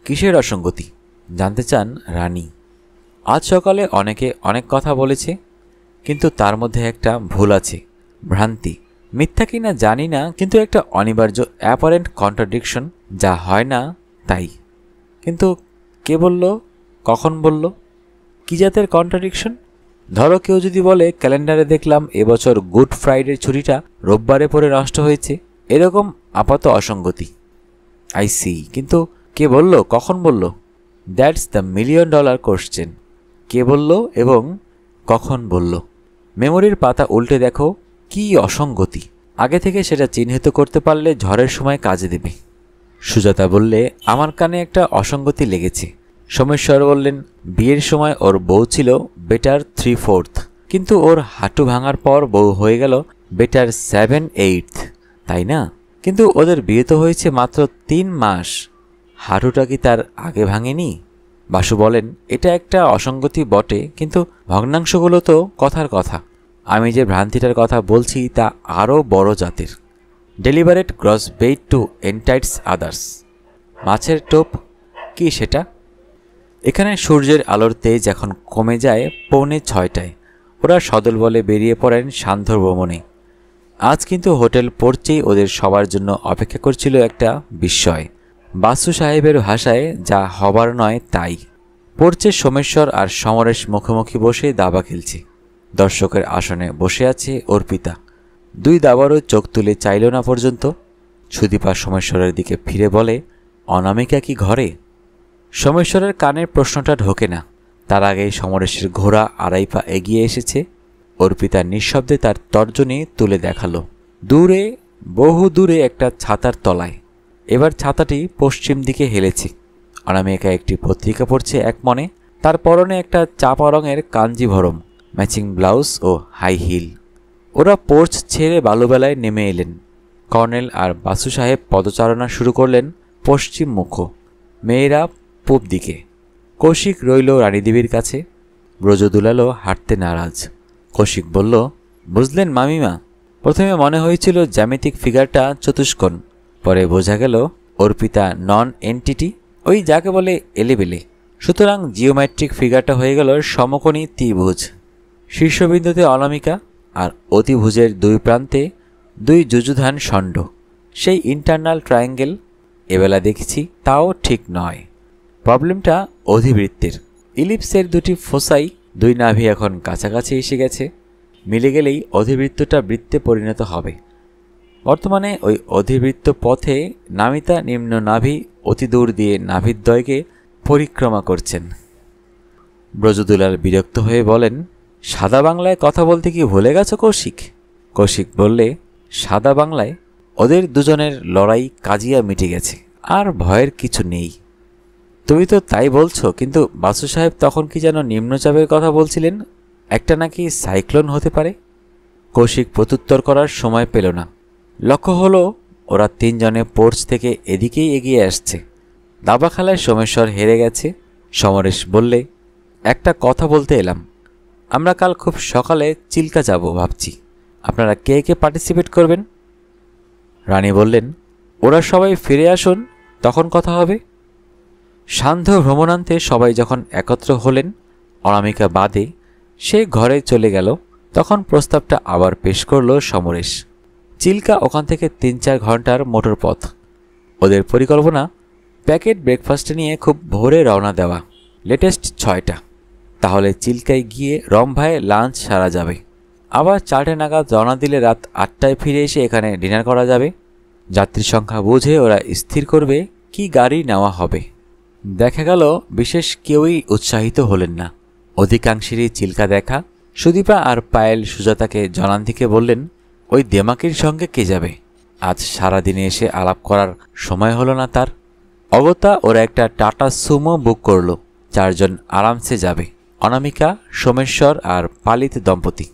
কিসের অসঙ্গতি জানতে চান রানী। আজ সকালে অনেকে অনেক কথা বলেছে। কিন্তু তার মধ্যে একটা ভুল আছে, ভ্রান্তি। মিথ্যা কিনা জানি না, কিন্তু একটা অনিবার্য অ্যাপারেন্ট কন্ট্রাডিকশন, যা হয় না তাই। কিন্তু কে বলল, কখন বলল, কি জাতের কন্ট্রাডিকশন? ধরো কেউ যদি বলে ক্যালেন্ডারে দেখলাম এবছর গুড ফ্রাইডের ছুটিটা রোববারে পড়ে নষ্ট হয়েছে, এরকম আপাত অসঙ্গতি। আই সি, কিন্তু কে বলল, কখন বলল? That's the $1,000,000 question. কে বলল এবং কখন বলল? মেমোরির পাতা উল্টে দেখো কি অসঙ্গতি। আগে থেকে সেটা চিহ্নিত করতে পারলে ঝড়ের সময় কাজে দেবে। সুজাতা বললে, আমার কানে একটা অসঙ্গতি লেগেছে। সোমেশ্বর বললেন, বিয়ের সময় ওর বউ ছিল বেটার 3/4, কিন্তু ওর হাঁটু ভাঙার পর বউ হয়ে গেল বেটার 7/8, তাই না? কিন্তু ওদের বিয়ে তো হয়েছে মাত্র 3 মাস, হাঁটুটা কি তার আগে ভাঙেনি? বাসু বলেন, এটা একটা অসঙ্গতি বটে, কিন্তু ভগ্নাংশগুলো তো কথার কথা। আমি যে ভ্রান্তিটার কথা বলছি তা আরও বড় জাতের। Deliberate gross bait to entice others. মাছের টোপ কি সেটা? এখানে সূর্যের আলোর তেজ এখন কমে যায় 5:45। ওরা সদল বলে বেরিয়ে পড়েন সান্ধ্য ভ্রমণে। আজ কিন্তু হোটেল পড়ছেই ওদের সবার জন্য অপেক্ষা করছিল একটা বিস্ময়। বাসু সাহেবের ভাষায়, যা হবার নয় তাই। পড়ছে সোমেশ্বর আর সমরেশ মুখোমুখি বসে দাবা খেলছে। দর্শকের আসনে বসে আছে অর্পিতা। দুই দাবারও চোখ তুলে চাইল না পর্যন্ত। সুদীপা সোমেশ্বরের দিকে ফিরে বলে, অনামিকা কি ঘরে? সোমেশ্বরের কানের প্রশ্নটা ঢোকে না। তার আগেই সমরেশের ঘোড়া 2.5 পা এগিয়ে এসেছে। অর্পিতা নিঃশব্দে তার তর্জনী তুলে দেখালো। দূরে, বহু দূরে একটা ছাতার তলায়। এবার ছাতাটি পশ্চিম দিকে হেলেছে। অনামিকা একটি পত্রিকা পড়ছে এক মনে। তার পরনে একটা চাপা রঙের কাঞ্জিভরম, ম্যাচিং ব্লাউজ ও হাই হিল। ওরা পোর্চ ছেড়ে বালুবেলায় নেমে এলেন। কর্নেল আর বাসু সাহেব পদচারণা শুরু করলেন পশ্চিম মুখ, মেয়েরা পূব দিকে। কৌশিক রইল রানীদেবীর কাছে। ব্রজ দুলালো হাঁটতে নারাজ। কৌশিক বলল, বুঝলেন মামিমা, প্রথমে মনে হয়েছিল জ্যামিতিক ফিগারটা চতুষ্কোণ, পরে বোঝা গেল অর্পিতা নন এন্টিটি, ওই যাকে বলে এলেবেলে। সুতরাং জিওমেট্রিক ফিগারটা হয়ে গেল সমকোণী ত্রিভুজ। শীর্ষবিন্দুতে অনামিকা আর অতিভুজের দুই প্রান্তে দুই যুযুধান ষণ্ড, সেই ইন্টারনাল ট্রায়াঙ্গেল। এবেলা দেখছি তাও ঠিক নয়। প্রবলেমটা অধিবৃত্তের। ইলিপসের দুটি ফোসাই, দুই নাভি এখন কাছাকাছি এসে গেছে। মিলে গেলেই অধিবৃত্তটা বৃত্তে পরিণত হবে। বর্তমানে ওই অধিবৃত্ত পথে নামিতা নিম্ন নাভি অতি দূর দিয়ে নাভিদ্বয়কে পরিক্রমা করছেন। ব্রজদুলাল বিরক্ত হয়ে বলেন, সাদা বাংলায় কথা বলতে কি ভুলে গেছ কৌশিক? কৌশিক বললে, সাদা বাংলায় ওদের দুজনের লড়াই কাজিয়া মিটে গেছে, আর ভয়ের কিছু নেই। তুমি তো তাই বলছো, কিন্তু বাসু সাহেব তখন কি যেন নিম্নচাপের কথা বলছিলেন, একটা নাকি সাইক্লোন হতে পারে। কৌশিক প্রত্যুত্তর করার সময় পেল না। লক্ষ্য হলো ওরা তিনজনে পোর্চ থেকে এদিকেই এগিয়ে আসছে। দাবা খেলায় সোমেশ্বর হেরে গেছে। সমরেশ বললে, একটা কথা বলতে এলাম। আমরা কাল খুব সকালে চিল্কা যাব ভাবছি, আপনারা কে কে পার্টিসিপেট করবেন? রানী বললেন, ওরা সবাই ফিরে আসুন, তখন কথা হবে। সান্ধ্য ভ্রমণান্তে সবাই যখন একত্র হলেন, অনামিকা বাদে, সে ঘরে চলে গেল। তখন প্রস্তাবটা আবার পেশ করল সমরেশ। চিল্কা ওখান থেকে 3-4 ঘন্টার মোটর পথ। ওদের পরিকল্পনা প্যাকেট ব্রেকফাস্ট নিয়ে খুব ভোরে রওনা দেওয়া, লেটেস্ট 6টা। তাহলে চিল্কায় গিয়ে রম্ভায় লাঞ্চ সারা যাবে। আবার 4টে নাগাদ রওনা দিলে রাত 8টায় ফিরে এসে এখানে ডিনার করা যাবে। যাত্রী সংখ্যা বুঝে ওরা স্থির করবে কি গাড়ি নেওয়া হবে। দেখা গেল বিশেষ কেউই উৎসাহিত হলেন না। অধিকাংশেরই চিল্কা দেখা। সুদীপা আর পায়েল সুজাতাকে জনান্তিকে বললেন, ওই দেমাকির সঙ্গে কে যাবে? আজ সারাদিনে এসে আলাপ করার সময় হলো না তার। অগত্যা ওরা একটা টাটা সুমো বুক করলো। 4 জন আরামসে যাবে, অনামিকা, সোমেশ্বর আর পালিত দম্পতি।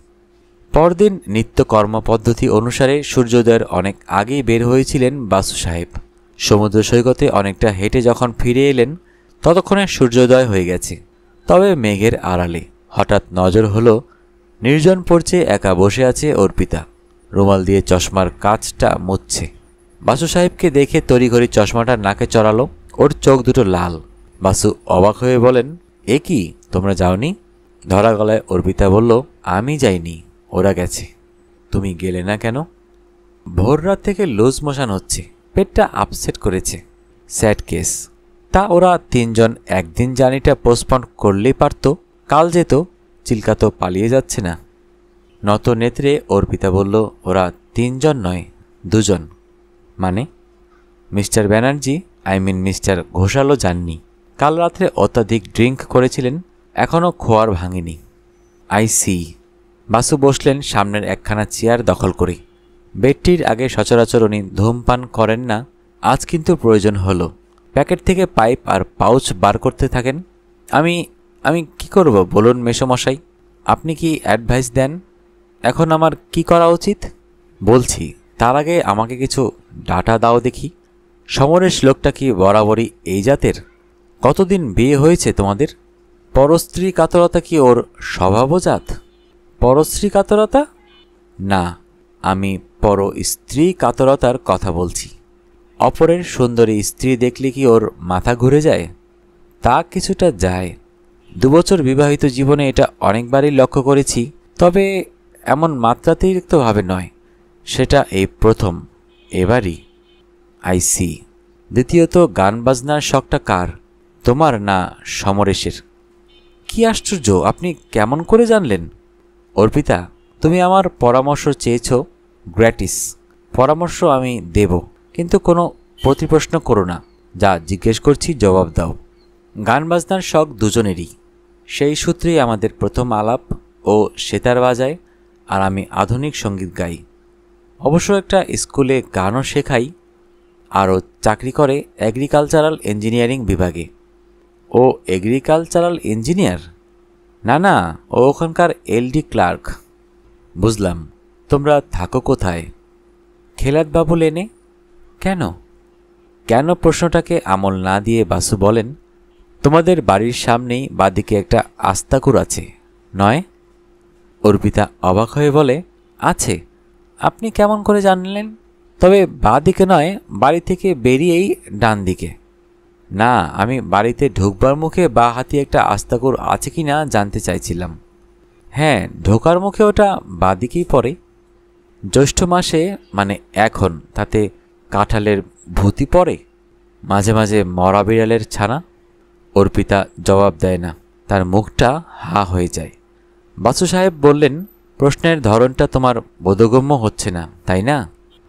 পরদিন নিত্য কর্মপদ্ধতি অনুসারে সূর্যোদয়ের অনেক আগেই বের হয়েছিলেন বাসু সাহেব। সমুদ্র সৈকতে অনেকটা হেঁটে যখন ফিরে এলেন, ততক্ষণে সূর্যোদয় হয়ে গেছে, তবে মেঘের আড়ালে। হঠাৎ নজর হলো নির্জন পড়ছে একা বসে আছে অর্পিতা, রুমাল দিয়ে চশমার কাচটা মুছছে। বাসু সাহেবকে দেখে তড়িঘড়ি চশমাটা নাকে চড়ালো। ওর চোখ দুটো লাল। বাসু অবাক হয়ে বলেন, এ কি, তোমরা যাওনি? ধরা গলায় অর্পিতা বলল, আমি যাইনি, ওরা গেছে। তুমি গেলে না কেন? ভোর রাত থেকে লুজ মোশন হচ্ছে, পেটটা আপসেট করেছে। Sad case. তা ওরা তিনজন একদিন জার্নিটা পোস্টপন্ড করলেই পারত, কাল যেত। চিল্কা তো পালিয়ে যাচ্ছে না। নত নেত্রে অর্পিতা বলল, ওরা তিনজন নয়, দুজন। মানে? মিস্টার ব্যানার্জি, মিস্টার ঘোষালও যাননি। কাল রাত্রে অত্যাধিক ড্রিঙ্ক করেছিলেন, এখনও খোয়ার ভাঙেনি। I C. বাসু বসলেন সামনের একখানা চেয়ার দখল করে। বেডটির আগে সচরাচর উনি ধূমপান করেন না, আজ কিন্তু প্রয়োজন হলো। প্যাকেট থেকে পাইপ আর পাউচ বার করতে থাকেন। আমি আমি কি করব বলুন মেসোমশাই? আপনি কি অ্যাডভাইস দেন? এখন আমার কি করা উচিত? বলছি, তার আগে আমাকে কিছু ডাটা দাও দেখি। সমরেশ লোকটা কি বরাবরই এই জাতের? কতদিন বিয়ে হয়েছে তোমাদের? পরস্ত্রী কাতরতা কি ওর স্বভাবজাত? পরস্ত্রী কাতরতা? না, আমি পর স্ত্রী কাতরতার কথা বলছি। অপরের সুন্দরী স্ত্রী দেখলে কি ওর মাথা ঘুরে যায়? তা কিছুটা যায়। 2 বছর বিবাহিত জীবনে এটা অনেকবারই লক্ষ্য করেছি, তবে এমন মাত্রাতিরিক্তভাবে নয়। সেটা এই প্রথম, এবারই। I see. দ্বিতীয়ত, গান বাজনার শখটা কার, তোমার না সমরেশের? কি আশ্চর্য, আপনি কেমন করে জানলেন? অর্পিতা, তুমি আমার পরামর্শ চেয়েছ, গ্র্যাটিস। পরামর্শ আমি দেব, কিন্তু কোনো প্রতিপ্রশ্ন করো না। যা জিজ্ঞেস করছি জবাব দাও। গান বাজনার শখ দুজনেরই। সেই সূত্রেই আমাদের প্রথম আলাপ। ও সেতার বাজায় আর আমি আধুনিক সঙ্গীত গাই। অবশ্য একটা স্কুলে গানও শেখাই। আরও চাকরি করে এগ্রিকালচারাল ইঞ্জিনিয়ারিং বিভাগে। ও এগ্রিকালচারাল ইঞ্জিনিয়ার? না না, ও ওখানকার এলডি ক্লার্ক। বুঝলাম। তোমরা থাকো কোথায়? খেলাদবাবু লেনে। কেন? কেন প্রশ্নটাকে আমল না দিয়ে বাসু বলেন, তোমাদের বাড়ির সামনেই বাদিকে একটা আস্তাকুর আছে, নয়? অর্পিতা অবাক হয়ে বলে, আছে। আপনি কেমন করে জানলেন? তবে বাদিকে নয়, বাড়ি থেকে বেরিয়েই ডান দিকে। না, আমি বাড়িতে ঢুকবার মুখে বা হাতি একটা আস্তাকুর আছে কি না জানতে চাইছিলাম। হ্যাঁ, ঢোকার মুখে ওটা বাদিকেই পড়ে। জ্যৈষ্ঠ মাসে, মানে এখন, তাতে কাঁঠালের ভূতি পড়ে, মাঝে মাঝে মরা বিড়ালের ছানা। অর্পিতা জবাব দেয় না, তার মুখটা হা হয়ে যায়। বাসু সাহেব বললেন, প্রশ্নের ধরনটা তোমার বোধগম্য হচ্ছে না, তাই না?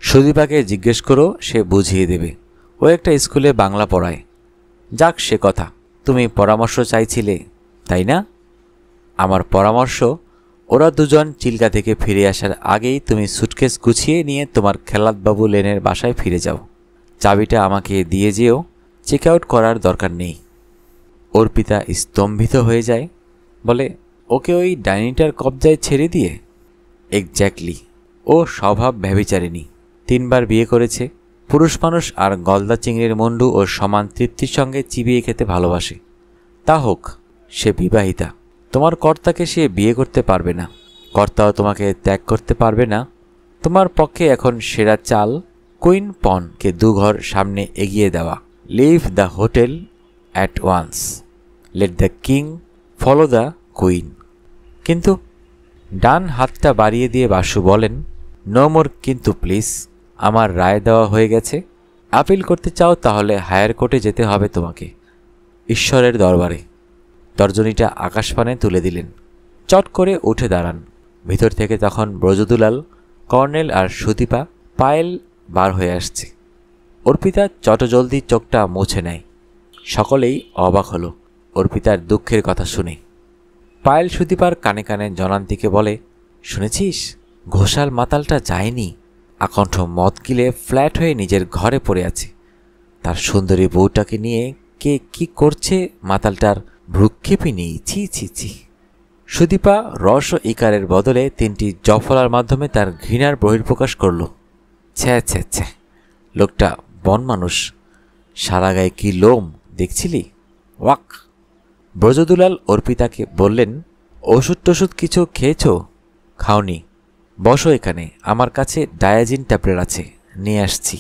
সুদীপাকে জিজ্ঞেস করো, সে বুঝিয়ে দেবে। ও একটা স্কুলে বাংলা পড়ায়। যাক সে কথা, তুমি পরামর্শ চাইছিলে, তাই না? আমার পরামর্শ, ওরা দুজন চিল্কা থেকে ফিরে আসার আগেই তুমি সুটকেস গুছিয়ে নিয়ে তোমার খেলাদবাবু লেনের বাসায় ফিরে যাও। চাবিটা আমাকে দিয়ে যেও, চেক আউট করার দরকার নেই। অর্পিতা স্তম্ভিত হয়ে যায়, বলে, ওকে ওই ডাইনিটার কবজায় ছেড়ে দিয়ে? এক্স্যাক্টলি। ও স্বভাব ব্যভিচারিণী, 3 বার বিয়ে করেছে। পুরুষ মানুষ আর গলদা চিংড়ির মুন্ডু ও সমান তৃপ্তির সঙ্গে চিবিয়ে খেতে ভালোবাসে। তা হোক, সে বিবাহিতা। তোমার কর্তাকে সে বিয়ে করতে পারবে না, কর্তাও তোমাকে ত্যাগ করতে পারবে না। তোমার পক্ষে এখন সেরা চাল কুইন পনকে 2 ঘর সামনে এগিয়ে দেওয়া। Leave the hotel at once, let the king follow the queen. কিন্তু ডান হাতটা বাড়িয়ে দিয়ে বাসু বলেন, নো মোর কিন্তু প্লিজ। আমার রায় দেওয়া হয়ে গেছে। আপিল করতে চাও তাহলে হায়ার কোর্টে যেতে হবে তোমাকে, ঈশ্বরের দরবারে। তর্জনীটা আকাশপানে তুলে দিলেন। চট করে উঠে দাঁড়ান। ভিতর থেকে তখন ব্রজদুলাল, কর্নেল আর সুদীপা, পায়েল বার হয়ে আসছে। অর্পিতা চটজলদি চোখটা মুছে নেয়। সকলেই অবাক হলো অর্পিতার দুঃখের কথা শুনে। পায়েল সুদীপার কানে কানে জনান্তিকে বলে, শুনেছিস, ঘোষাল মাতালটা যায়নি, আকণ্ঠ মদ গিলে ফ্ল্যাট হয়ে নিজের ঘরে পড়ে আছে। তার সুন্দরী বউটাকে নিয়ে কে কি করছে মাতালটার ভ্রুক্ষেপই নেই। ছি ছি ছি। সুদীপা রস ও ইকারের বদলে 3টি জফলার মাধ্যমে তার ঘৃণার বহির্প্রকাশ করল। ছ্যা ছ্যা ছ্যা, লোকটা বন মানুষ, সারা গায়ে কি লোম দেখছিলি? ওয়াক। ব্রজদুলাল অর্পিতাকে বললেন, ওষুধ টষুধ কিছু খেয়েছ? খাওনি? বসো এখানে, আমার কাছে ডায়াজিন ট্যাবলেট আছে, নিয়ে আসছি।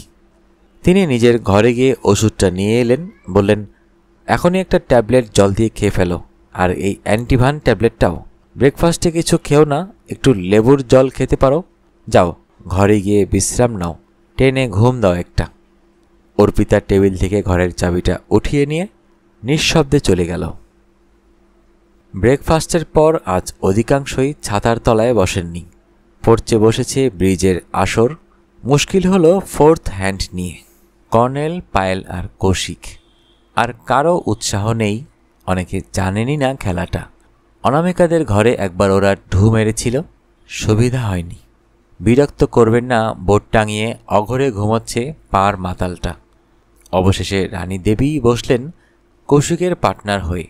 তিনি নিজের ঘরে গিয়ে ওষুধটা নিয়ে এলেন, বললেন, এখনই একটা ট্যাবলেট জল দিয়ে খেয়ে ফেলো, আর এই অ্যান্টিভান ট্যাবলেটটাও। ব্রেকফাস্টে কিছু খেও না, একটু লেবুর জল খেতে পারো। যাও ঘরে গিয়ে বিশ্রাম নাও, টেনে ঘুম দাও একটা। অর্পিতা টেবিল থেকে ঘরের চাবিটা উঠিয়ে নিয়ে নিঃশব্দে চলে গেল। ব্রেকফাস্টের পর আজ অধিকাংশই ছাতার তলায় বসেননি, পড়ছে বসেছে ব্রিজের আসর। মুশকিল হলো ফোর্থ হ্যান্ড নিয়ে, কর্নেল, পায়েল আর কৌশিক। আর কারো উৎসাহ নেই, অনেকে জানেনই না খেলাটা। অনামিকাদের ঘরে একবার ওরা ঢু মেরেছিল, সুবিধা হয়নি। বিরক্ত করবেন না, বোর্ড টাঙিয়ে অঘরে ঘুমোচ্ছে পার মাতালটা। অবশেষে রানী দেবী বসলেন কৌশিকের পার্টনার হয়ে।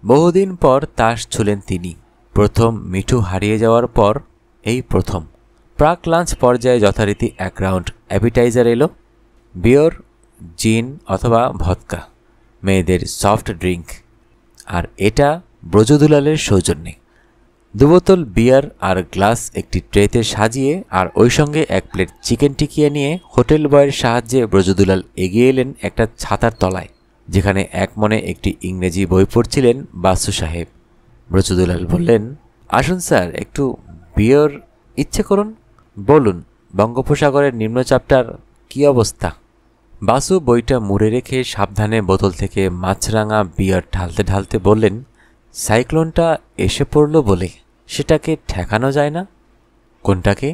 বহুদিন পর তাস ছুলেন তিনি। প্রথম মিঠু হারিয়ে যাওয়ার পর এই প্রথম। প্রাক লাঞ্চ পর্যায়ে যথারীতি এক রাউন্ড অ্যাপিটাইজার এলো, বিয়র, জিন অথবা ভদকা, মেয়েদের সফট ড্রিঙ্ক। আর এটা ব্রজদুলালের সৌজন্যে। 2 বোতল বিয়ার আর গ্লাস একটি ট্রেতে সাজিয়ে আর ওই সঙ্গে 1 প্লেট চিকেন টিকিয়ে নিয়ে হোটেল বয়ের সাহায্যে ব্রজদুলাল এগিয়ে এলেন একটা ছাতার তলায়, যেখানে এক মনে একটি ইংরেজি বই পড়ছিলেন বাসু সাহেব। ব্রজদুলাল বললেন, আসুন স্যার, একটু বিয়ার ইচ্ছে করুন। বলুন, বঙ্গোপসাগরের নিম্নচাপটার কী অবস্থা? বাসু বইটা মুড়ে রেখে সাবধানে বোতল থেকে মাছরাঙা বিয়ার ঢালতে ঢালতে বললেন, সাইক্লোনটা এসে পড়ল বলে সেটাকে ঠেকানো যায় না। কোনটাকে?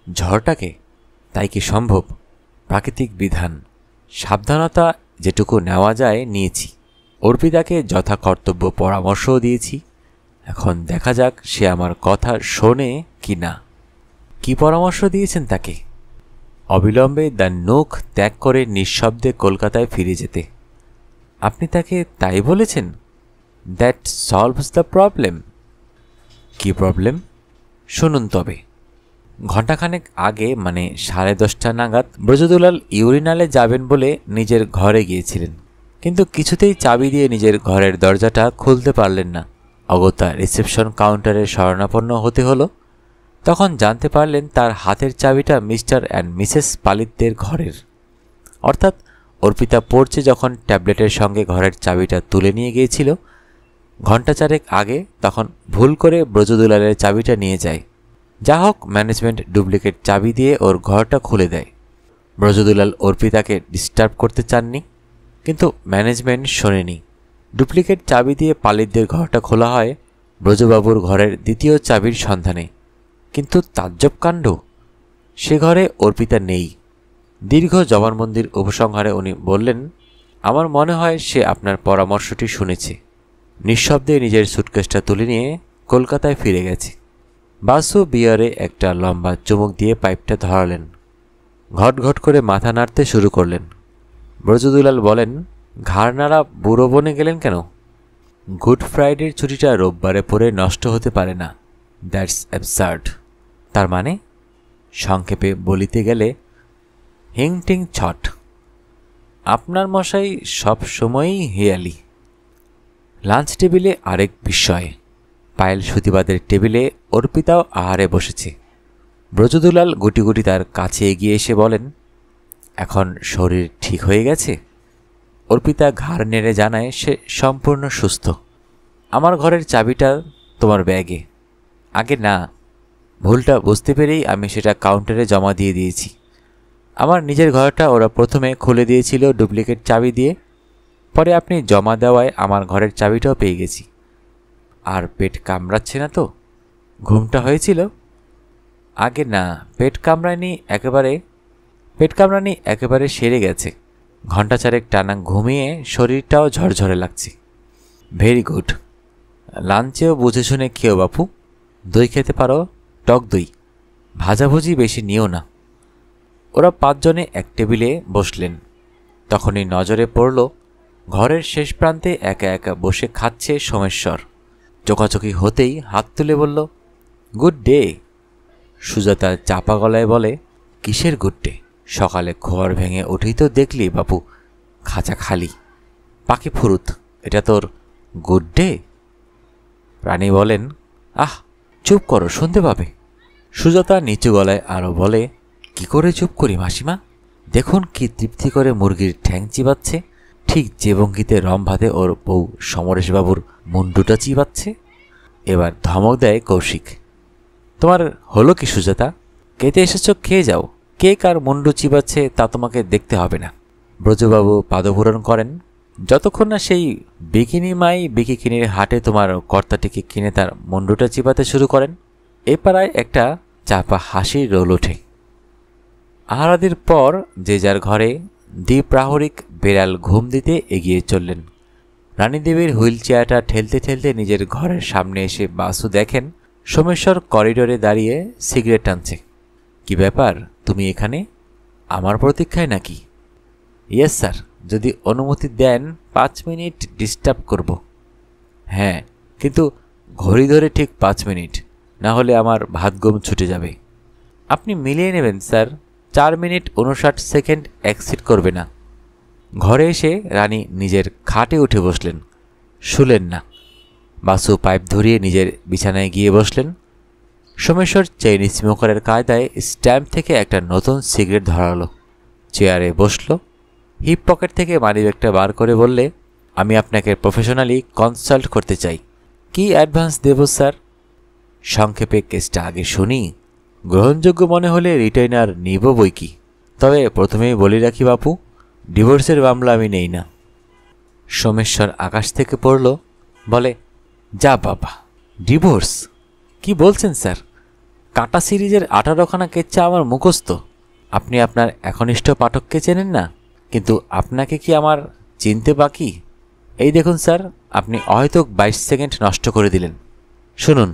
ঝড়টাকে? তাই কি সম্ভব? প্রাকৃতিক বিধান, সাবধানতা যেটুকু নেওয়া যায় নিয়েছি। অর্পিতাকে যথাকর্তব্য পরামর্শও দিয়েছি। এখন দেখা যাক সে আমার কথা শোনে কি না। কি পরামর্শ দিয়েছেন তাকে? অবিলম্বে দ্য নোক ত্যাগ করে নিঃশব্দে কলকাতায় ফিরে যেতে। আপনি তাকে তাই বলেছেন? That solves the problem. কি প্রবলেম? শুনুন তবে। ঘণ্টাখানেক আগে, মানে 10:30 নাগাদ, ব্রজদুলাল ইউরিনালে যাবেন বলে নিজের ঘরে গিয়েছিলেন, কিন্তু কিছুতেই চাবি দিয়ে নিজের ঘরের দরজাটা খুলতে পারলেন না। অগত্যা রিসেপশন কাউন্টারে শরণাপন্ন হতে হলো। তখন জানতে পারলেন তার হাতের চাবিটা মিস্টার অ্যান্ড মিসেস পালিতদের ঘরের। অর্থাৎ অর্পিতা পড়ছে যখন ট্যাবলেটের সঙ্গে ঘরের চাবিটা তুলে নিয়ে গিয়েছিল ঘণ্টা 4 আগে, তখন ভুল করে ব্রজদুলালের চাবিটা নিয়ে যায়। যা হোক, ম্যানেজমেন্ট ডুপ্লিকেট চাবি দিয়ে ওর ঘরটা খুলে দেয়। ব্রজদুলাল অর্পিতাকে ডিস্টার্ব করতে চাননি, কিন্তু ম্যানেজমেন্ট শোনেনি। ডুপ্লিকেট চাবি দিয়ে পালিতদের ঘরটা খোলা হয় ব্রজবাবুর ঘরের দ্বিতীয় চাবির সন্ধানে। কিন্তু তাজ্জব কাণ্ড, সে ঘরে অর্পিতা নেই। দীর্ঘ জবানবন্দির উপসংহারে উনি বললেন, আমার মনে হয় সে আপনার পরামর্শটি শুনেছে। নিঃশব্দে নিজের সুটকেসটা তুলে নিয়ে কলকাতায় ফিরে গেছে। বাসু বিয়ারে একটা লম্বা চুমুক দিয়ে পাইপটা ধরালেন। ঘট ঘট করে মাথা নাড়তে শুরু করলেন। ব্রজদুলাল বলেন, ঘাড় নাড়া বুড়ো বনে গেলেন কেন? গুড ফ্রাইডের ছুটিটা রোববারে পরে নষ্ট হতে পারে না। That's absurd. তার মানে? সংক্ষেপে বলিতে গেলে হিংটিং ছট। আপনার মশাই সব সময়ই হেয়ালি। লাঞ্চ টেবিলে আরেক বিস্ময়। পায়েল সুতিবাদের টেবিলে অর্পিতাও আহারে বসেছে। ব্রজদুলাল গুটি গুটি তার কাছে এগিয়ে এসে বলেন, এখন শরীর ঠিক হয়ে গেছে? অর্পিতা ঘাড় নেড়ে জানায় সে সম্পূর্ণ সুস্থ। আমার ঘরের চাবিটা তোমার ব্যাগে। আগে না, ভুলটা বুঝতে পেরেই আমি সেটা কাউন্টারে জমা দিয়ে দিয়েছি। আমার নিজের ঘরটা ওরা প্রথমে খুলে দিয়েছিল ডুপ্লিকেট চাবি দিয়ে, পরে আপনি জমা দেওয়ায় আমার ঘরের চাবিটাও পেয়ে গেছি। আর পেট কামড়াচ্ছে না তো? ঘুমটা হয়েছিল? আগে না, পেট কামড়ানি একেবারে সেরে গেছে। ঘণ্টা 4 টানা ঘুমিয়ে শরীরটাও ঝরঝরে লাগছে। Very good. লাঞ্চেও বুঝে শুনে খেও বাপু। দই খেতে পারো, টক দই। ভাজাভুজি বেশি নিও না। ওরা 5 জনে এক টেবিলে বসলেন। তখনই নজরে পড়ল ঘরের শেষ প্রান্তে একা একা বসে খাচ্ছে সোমেশ্বর। চোখাচোখি হতেই হাত তুলে বলল, গুড ডে। সুজাতা চাপা গলায় বলে, কিসের গুড ডে? সকালে ঘর ভেঙে উঠেই তো দেখলি বাপু, খাঁচা খালি, পাখি ফুরুত, এটা তোর গুড ডে? রানী বলেন, আহ চুপ করো, শুনতে পাবে। সুজাতা নিচু গলায় আরও বলে, কি করে চুপ করি মাসিমা? দেখুন কি তৃপ্তি করে মুরগির ঠ্যাং চিবাচ্ছে, ঠিক যে ভঙ্গিতে রম্ভাতে ওর বউ সমরেশবাবুর মুন্ডুটা চিবাচ্ছে। এবার ধমক দেয় কৌশিক। তোমার হলো কি সুজাতা? খেতে এসেছ, খেয়ে যাও। কে কার মুন্ডু চিবাচ্ছে তা তোমাকে দেখতে হবে না। ব্রজবাবু পাদপূরণ করেন, যতক্ষণ না সেই বিকিনির হাটে তোমার কর্তাটিকে কিনে তার মুন্ডুটা চিবাতে শুরু করেন। এ পাড়ায় একটা চাপা হাসির রোল ওঠে। আহারাদির পর যে যার ঘরে দ্বিপ্রাহরিক বেড়াল ঘুম দিতে এগিয়ে চললেন। রানীদেবীর হুইল চেয়ারটা ঠেলতে ঠেলতে নিজের ঘরের সামনে এসে বাসু দেখেন সোমেশ্বর করিডোরে দাঁড়িয়ে সিগারেট টানছে। কি ব্যাপার, তুমি এখানে? আমার প্রতীক্ষায় নাকি? ইয়েস স্যার, যদি অনুমতি দেন 5 মিনিট ডিস্টার্ব করব। হ্যাঁ, কিন্তু ঘড়ি ধরে ঠিক 5 মিনিট, না হলে আমার ভাত ঘুম ছুটে যাবে। আপনি মিলিয়ে নেবেন স্যার, 4 মিনিট 59 সেকেন্ড এক্সিট করবে না। ঘরে এসে রানী নিজের খাটে উঠে বসলেন, শুলেন না। বাসু পাইপ ধরিয়ে নিজের বিছানায় গিয়ে বসলেন। সোমেশ্বর চেইন স্মোকারের কায়দায় স্ট্যাম্প থেকে একটা নতুন সিগারেট ধরালো, চেয়ারে বসল। হিপ পকেট থেকে মানিব্যাগটা বার করে বললে, আমি আপনাকে প্রফেশনালি কনসাল্ট করতে চাই। কি অ্যাডভান্স দেব স্যার? সংক্ষেপে কেসটা আগে শুনি, গ্রহণযোগ্য মনে হলে রিটাইনার নিব বই কি। তবে প্রথমেই বলি রাখি বাপু, ডিভোর্সের মামলা আমি নেই না। সোমেশ্বর আকাশ থেকে পড়ল, বলে, যা বাবা, ডিভোর্স? কি বলছেন স্যার? কাটা সিরিজের 18খানা কেচ্চা আমার মুখস্থ। আপনি আপনার একনিষ্ঠ পাঠককে চেনেন না, কিন্তু আপনাকে কি আমার চিনতে বাকি? এই দেখুন স্যার, আপনি হয়তো 22 সেকেন্ড নষ্ট করে দিলেন। শুনুন,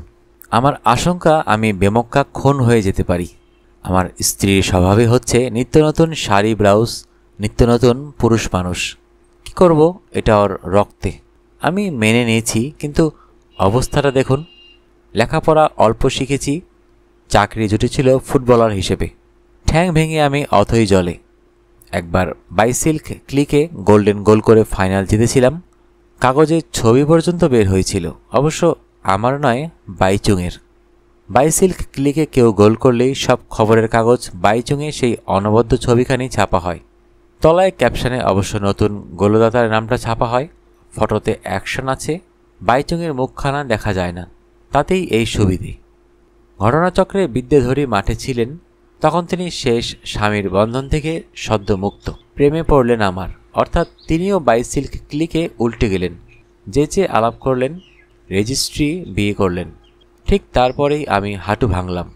আমার আশঙ্কা আমি বেমক্কা খুন হয়ে যেতে পারি। আমার স্ত্রীর স্বভাবে হচ্ছে নিত্য নতুন শাড়ি ব্লাউজ, নিত্য নতুন পুরুষ মানুষ। কি করব, এটা ওর রক্তে। আমি মেনে নিয়েছি, কিন্তু অবস্থাটা দেখুন। লেখাপড়া অল্প শিখেছি, চাকরি জুটেছিল ফুটবলার হিসেবে। ঠ্যাং ভেঙে আমি অথই জলে। একবার বাইসিল্ক ক্লিকে গোল্ডেন গোল করে ফাইনাল জিতেছিলাম। কাগজে ছবি পর্যন্ত বের হয়েছিল, অবশ্য আমার নয়, বাইচুংয়ের। বাইসিল্ক ক্লিকে কেউ গোল করলেই সব খবরের কাগজ বাইচুংয়ে সেই অনবদ্য ছবিখানি ছাপা হয়। তলায় ক্যাপশনে অবশ্য নতুন গোলদাতার নামটা ছাপা হয়। ফটোতে অ্যাকশন আছে, বাইচুংয়ের মুখখানা দেখা যায় না, তাতেই এই সুবিধে। ঘটনাচক্রে বিদ্যেধরী মাঠে ছিলেন, তখন তিনি শেষ স্বামীর বন্ধন থেকে সদ্য মুক্ত। প্রেমে পড়লেন আমার, অর্থাৎ তিনিও বাইসিল্ক ক্লিকে উল্টে গেলেন। যে আলাপ করলেন, রেজিস্ট্রি বিয়ে করলেন। ঠিক তারপরেই আমি হাঁটু ভাঙলাম।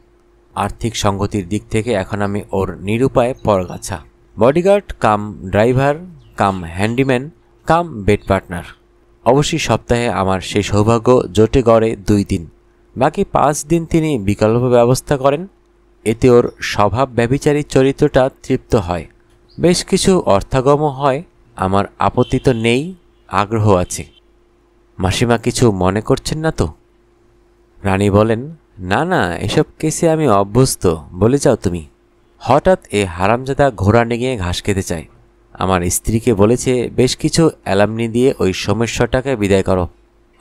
আর্থিক সঙ্গতির দিক থেকে এখন আমি ওর নিরুপায় পরগাছা, bodyguard cum driver cum handyman cum bed partner. অবশ্যই সপ্তাহে আমার সেই সৌভাগ্য জোটে গড়ে 2 দিন, বাকি 5 দিন তিনি বিকল্প ব্যবস্থা করেন। এতে ওর স্বভাব ব্যভিচারী চরিত্রটা তৃপ্ত হয়, বেশ কিছু অর্থাগমও হয়। আমার আপত্তি তো নেই, আগ্রহ আছে। মাসিমা কিছু মনে করছেন না তো? রানী বলেন, না না, এসব কেসে আমি অভ্যস্ত, বলে যাও তুমি। হঠাৎ এ হারামজাদা ঘোড়া ডিঙিয়ে ঘাস খেতে চায়। আমার স্ত্রীকে বলেছে বেশ কিছু অ্যালামনি দিয়ে ওই সোমেশ্বরটাকে বিদায় করো।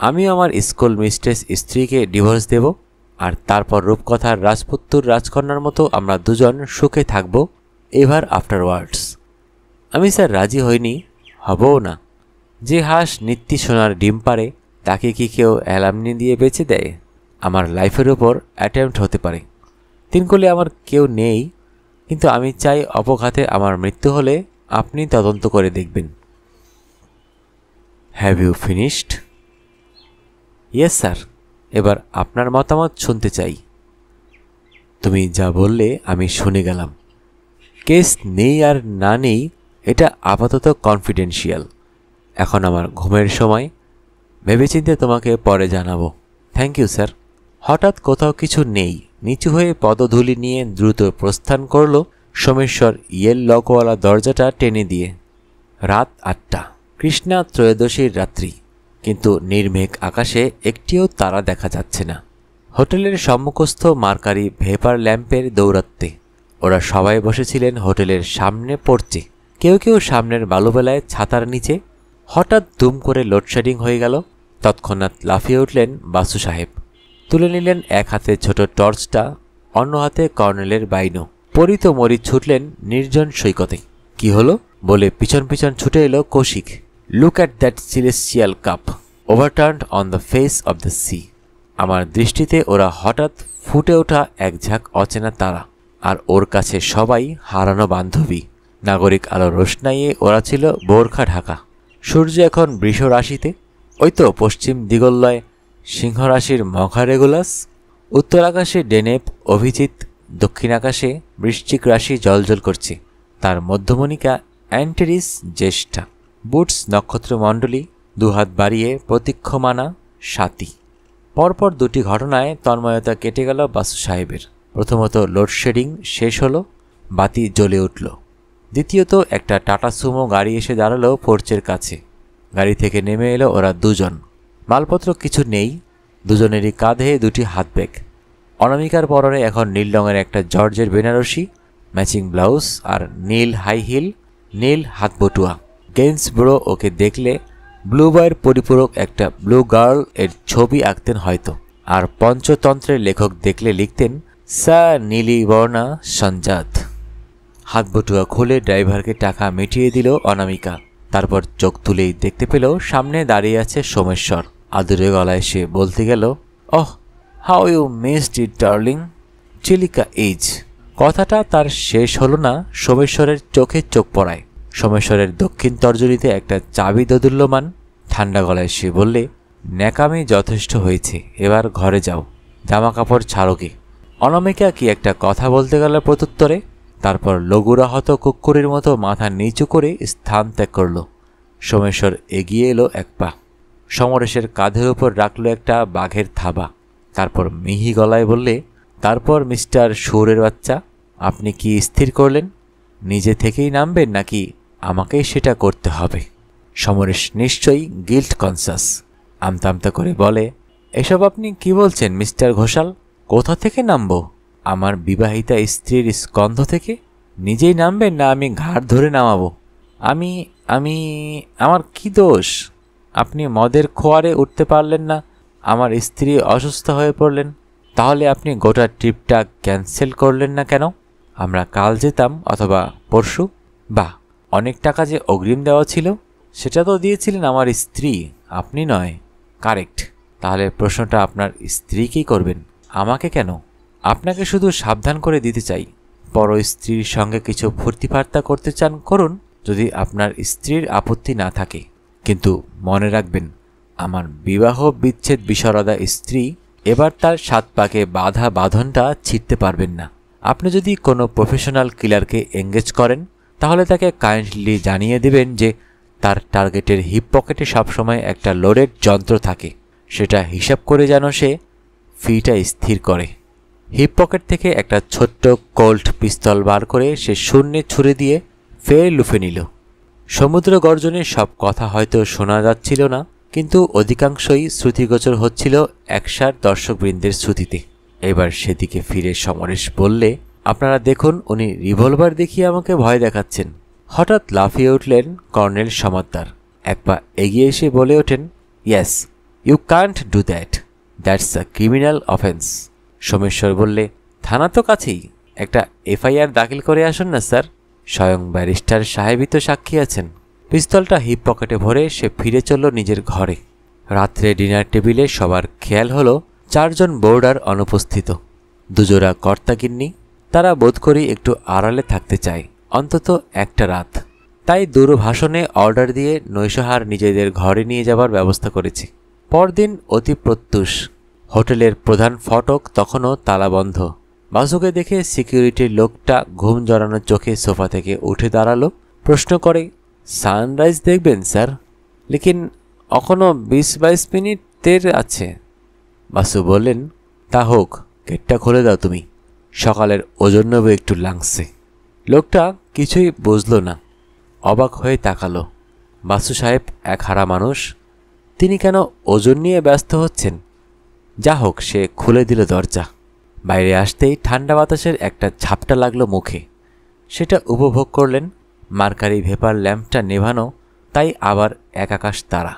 আমিও আমার স্কুল মিস্ট্রেস স্ত্রীকে ডিভোর্স দেব, আর তারপর রূপকথার রাজপুত্তুর রাজকন্যার মতো আমরা দুজন সুখে থাকব এভার আফটারওয়ার্ডস। আমি স্যার রাজি হইনি, হবও না। যে হাঁস নিত্যি সোনার ডিম পারে, তাকে কি কেউ অ্যালামনি দিয়ে বেচে দেয়? আমার লাইফের ওপর অ্যাটেম্প্ট হতে পারে। 3 কোলে আমার কেউ নেই, কিন্তু আমি চাই অপঘাতে আমার মৃত্যু হলে আপনি তদন্ত করে দেখবেন। Have you finished? Yes sir, এবার আপনার মতামত শুনতে চাই। তুমি যা বললে আমি শুনে গেলাম। কেস নেই আর না নেই, এটা আপাতত কনফিডেন্সিয়াল। এখন আমার ঘুমের সময়, ভেবেচিন্তে তোমাকে পরে জানাবো। Thank you sir. হঠাৎ কোথাও কিছু নেই, নিচু হয়ে পদধূলি নিয়ে দ্রুত প্রস্থান করল সোমেশ্বর ইয়েল লকওয়ালা দরজাটা টেনে দিয়ে। রাত 8টা, কৃষ্ণা ত্রয়োদশীর রাত্রি, কিন্তু নির্মেঘ আকাশে একটিও তারা দেখা যাচ্ছে না। হোটেলের সম্মুখস্থ মার্কারি ভেপার ল্যাম্পের দৌরাত্মে ওরা সবাই বসেছিলেন হোটেলের সামনে পড়ছে, কেউ কেউ সামনের বালুবেলায় ছাতার নিচে। হঠাৎ দুম করে লোডশেডিং হয়ে গেল। তৎক্ষণাৎ লাফিয়ে উঠলেন বাসু সাহেব, তুলে নিলেন এক হাতে ছোট টর্চটা, অন্য হাতে কর্নেলের বাইনো। পরিত মরি ছুটলেন নির্জন সৈকতে। কি হলো বলে পিছন পিছন ছুটে এলো Kaushik. Look at that celestial cup overturned on the face of the sea. আমার দৃষ্টিতে ওরা হঠাৎ ফুটে ওঠা এক ঝাঁক অচেনা তারা, আর ওর কাছে সবাই হারানো বান্ধবী। নাগরিক আলো রোশনাইয়ে ওরা ছিল বোরখা ঢাকা। সূর্য এখন বৃষ রাশিতে। ওই তো পশ্চিম দিগল্লয় সিংহ রাশির মঘা রেগুলাস, উত্তর আকাশে ডেনেপ অভিজিৎ, দক্ষিণ আকাশে বৃশ্চিক রাশি জ্বলজ্বল করছে। তার মধ্যমণিকা অ্যান্টেরিস জ্যেষ্ঠা, বুটস নক্ষত্রমণ্ডলী দুহাত বাড়িয়ে প্রতীক্ষমানা সাতী। পরপর দুটি ঘটনায় তন্ময়তা কেটে গেল বাসু সাহেবের। প্রথমত লোডশেডিং শেষ হলো, বাতি জ্বলে উঠল। দ্বিতীয়ত একটা টাটা সুমো গাড়ি এসে দাঁড়ালো পোর্চের কাছে। গাড়ি থেকে নেমে এলো ওরা দুজন। মালপত্র কিছু নেই, দুজনেরই কাঁধে দুটি হাত ব্যাগ। অনামিকার পরনে এখন নীল রঙের একটা জর্জের বেনারসি, ম্যাচিং ব্লাউজ আর নীল হাই হিল, নীল হাত বটুয়া। গেন্সব্রো ওকে দেখলে ব্লু বয়ের পরিপূরক একটা ব্লু গার্ল এর ছবি আঁকতেন হয়তো, আর পঞ্চতন্ত্রের লেখক দেখলে লিখতেন সা নীলি বর্ণা সঞ্জাত। হাত বটুয়া খুলে ড্রাইভারকে টাকা মিটিয়ে দিল অনামিকা। তারপর চোখ তুলেই দেখতে পেল সামনে দাঁড়িয়ে আছে সোমেশ্বর। আদুরে গলায় সে বলতে গেল, oh how you missed it darling, Chilika is. কথাটা তার শেষ হলো না, সোমেশ্বরের চোখে চোখ পড়ায়। সোমেশ্বরের দক্ষিণ তর্জনীতে একটা চাবি দোদুল্যমান। ঠান্ডা গলায় সে বললে, ন্যাকামি যথেষ্ট হয়েছে, এবার ঘরে যাও, জামা কাপড় ছাড়োকে। অনামিকা কি একটা কথা বলতে গেল প্রত্যুত্তরে, তারপর লঘুরাহত কুক্কুরের মতো মাথা নিচু করে স্থান ত্যাগ করল। সোমেশ্বর এগিয়ে এলো এক পা, সমরেশের কাঁধের উপর রাখল একটা বাঘের থাবা। তারপর মিহি গলায় বললে, তারপর মিস্টার সুরের বাচ্চা, আপনি কি স্থির করলেন নিজে থেকেই নামবেন নাকি আমাকেই সেটা করতে হবে? সমরেশ নিশ্চয়ই গিল্ট কনসাস। আমতা আমতা করে বলে, এসব আপনি কি বলছেন মিস্টার ঘোষাল? কোথা থেকে নামব? আমার বিবাহিতা স্ত্রীর স্কন্ধ থেকে? নিজেই নামবেন না আমি ঘাড় ধরে নামাবো? আমি আমি আমার কি দোষ? আপনি মদের খোয়ারে উঠতে পারলেন না, আমার স্ত্রী অসুস্থ হয়ে পড়লেন, তাহলে আপনি গোটা ট্রিপটা ক্যান্সেল করলেন না কেন? আমরা কাল যেতাম অথবা পরশু। বাহ, অনেক টাকা যে অগ্রিম দেওয়া ছিল সেটা তো দিয়েছিলেন আমার স্ত্রী, আপনি নয়। কারেক্ট। তাহলে প্রশ্নটা আপনার স্ত্রীকেই করবেন, আমাকে কেন? আপনাকে শুধু সাবধান করে দিতে চাই, পর স্ত্রীর সঙ্গে কিছু ফুর্তি ফার্তা করতে চান করুন, যদি আপনার স্ত্রীর আপত্তি না থাকে। কিন্তু মনে রাখবেন, আমার বিবাহ বিচ্ছেদ বিশারদা স্ত্রী এবার তার 7 পাকে বাধা বাঁধনটা ছিঁড়তে পারবেন না। আপনি যদি কোনো প্রফেশনাল কিলারকে এঙ্গেজ করেন তাহলে তাকে কাইন্ডলি জানিয়ে দেবেন যে তার টার্গেটের হিপ পকেটে সবসময় একটা লোডেড যন্ত্র থাকে, সেটা হিসাব করে যেন সে ফিটা স্থির করে। হিপ পকেট থেকে একটা ছোট্ট কোল্ট পিস্তল বার করে সে শূন্যে ছুড়ে দিয়ে ফের লুফে নিল। সমুদ্র গর্জনের সব কথা হয়তো শোনা যাচ্ছিল না, কিন্তু অধিকাংশই শ্রুতিগোচর হচ্ছিল একসার দর্শকবৃন্দের শ্রুতিতে। এবার সেদিকে ফিরে সমরেশ বললে, আপনারা দেখুন, উনি রিভলভার দেখিয়ে আমাকে ভয় দেখাচ্ছেন। হঠাৎ লাফিয়ে উঠলেন কর্নেল সমাদ্দার। এক পা এগিয়ে এসে বলে ওঠেন, yes, you can't do that, that's a criminal offence. Someshwar বললে, থানা তো কাছেই, একটা এফআইআর দাখিল করে আসুন না স্যার, স্বয়ং ব্যারিস্টার সাহেবই তো সাক্ষী আছেন। পিস্তলটা হিপ পকেটে ভরে সে ফিরে চলল নিজের ঘরে। রাত্রে ডিনার টেবিলে সবার খেয়াল হলো 4 জন বোর্ডার অনুপস্থিত, দুজোড়া কর্তাগিন্নি। তারা বোধ করি একটু আড়ালে থাকতে চায়, অন্তত একটা রাত। তাই দূরভাষণে অর্ডার দিয়ে নৈশহার নিজেদের ঘরে নিয়ে যাবার ব্যবস্থা করেছে। পরদিন অতি প্রত্যুষ। হোটেলের প্রধান ফটক তখনও তালাবন্ধ। বাসুকে দেখে সিকিউরিটির লোকটা ঘুম জড়ানো চোখে সোফা থেকে উঠে দাঁড়ালো। প্রশ্ন করে, সানরাইজ দেখবেন স্যার? লেকিন এখনও 20-22 মিনিটের আছে। বাসু বললেন, তা হোক, গেটটা খুলে দাও তুমি, সকালের ওজন নেব একটু লাংসে। লোকটা কিছুই বুঝল না, অবাক হয়ে তাকালো। বাসু সাহেব এক হারা মানুষ, তিনি কেন ওজন নিয়ে ব্যস্ত হচ্ছেন? যা হোক, সে খুলে দিল দরজা। বাইরে আসতেই ঠান্ডা বাতাসের একটা ঝাপটা লাগলো মুখে। সেটা উপভোগ করলেন। মার্কারি ভেপার ল্যাম্পটা নেভানো, তাই আবার এক আকাশ তারা।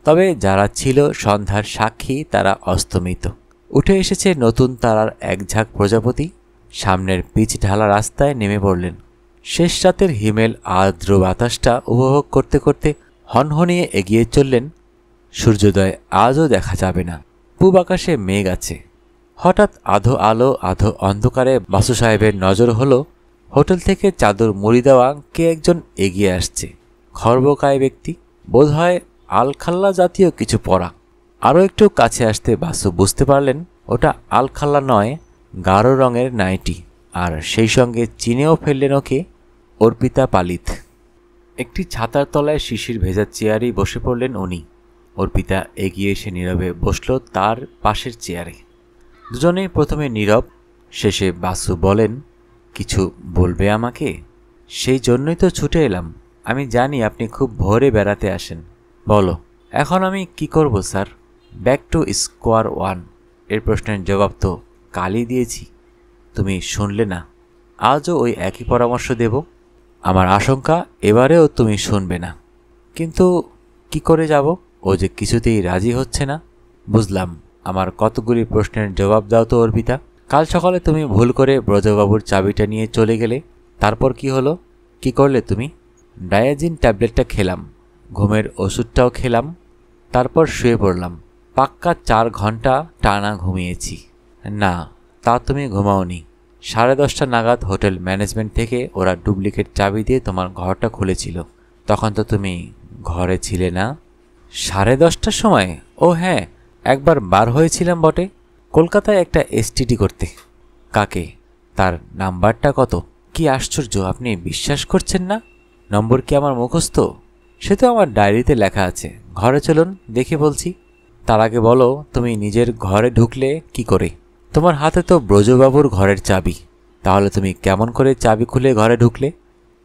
তবে যারা ছিল সন্ধ্যার সাক্ষী তারা অস্তমিত। উঠে এসেছে নতুন তারার এক ঝাঁক প্রজাপতি। সামনের পিচ ঢালা রাস্তায় নেমে পড়লেন। শেষ রাতের হিমেল আর্দ্র বাতাসটা উপভোগ করতে করতে হনহনিয়ে এগিয়ে চললেন। সূর্যোদয় আজও দেখা যাবে না। পূব আকাশে মেঘ আছে। হঠাৎ আধো আলো আধো অন্ধকারে বাসু সাহেবের নজর হলো হোটেল থেকে চাদর মুড়ি দেওয়া কে একজন এগিয়ে আসছে। খর্বকায় ব্যক্তি, বোধহয় আলখাল্লা জাতীয় কিছু পরা। আরও একটু কাছে আসতে বাসু বুঝতে পারলেন ওটা আলখাল্লা নয়, গাঢ় রঙের নাইটি। আর সেই সঙ্গে চিনেও ফেললেন ওকে, অর্পিতা পালিত। একটি ছাতার তলায় শিশির ভেজা চেয়ারেই বসে পড়লেন উনি। অর্পিতা এগিয়ে এসে নীরবে বসল তার পাশের চেয়ারে। দুজনেই প্রথমে নীরব, শেষে বাসু বলেন, কিছু বলবে আমাকে? সেই জন্যই তো ছুটে এলাম। আমি জানি আপনি খুব ভোরে বেড়াতে আসেন। বলো, এখন আমি কি করব sir? Back to square one. এর প্রশ্নের জবাব তো কালই দিয়েছি, তুমি শুনলে না। আজও ওই একই পরামর্শ দেব। আমার আশঙ্কা এবারেও তুমি শুনবে না। কিন্তু কি করে যাব? ও যে কিছুতেই রাজি হচ্ছে না। বুঝলাম, আমার কতগুলি প্রশ্নের জবাব দাও তো অর্পিতা। কাল সকালে তুমি ভুল করে ব্রজবাবুর চাবিটা নিয়ে চলে গেলে, তারপর কি হলো? কি করলে তুমি? ডায়াজিন ট্যাবলেটটা খেলাম, ঘুমের ওষুধটাও খেলাম, তারপর শুয়ে পড়লাম। পাক্কা 4 ঘন্টা টানা ঘুমিয়েছি। না, তা তুমি ঘুমাওনি। 10:30 নাগাদ হোটেল ম্যানেজমেন্ট থেকে ওরা ডুপ্লিকেট চাবি দিয়ে তোমার ঘরটা খুলেছিল। তখন তো তুমি ঘরে ছিলে না। 10:30টার সময়? ও হ্যাঁ, একবার বার হয়েছিলাম বটে, কলকাতায় একটা এসটিডি করতে। কাকে? তার নাম্বারটা কত? কি আশ্চর্য, আপনি বিশ্বাস করছেন না? নম্বর কি আমার মুখস্থ? সে তো আমার ডায়েরিতে লেখা আছে। ঘরে চলুন, দেখে বলছি। তার আগে বলো, তুমি নিজের ঘরে ঢুকলে কি করে? তোমার হাতে তো ব্রজবাবুর ঘরের চাবি। তাহলে তুমি কেমন করে চাবি খুলে ঘরে ঢুকলে?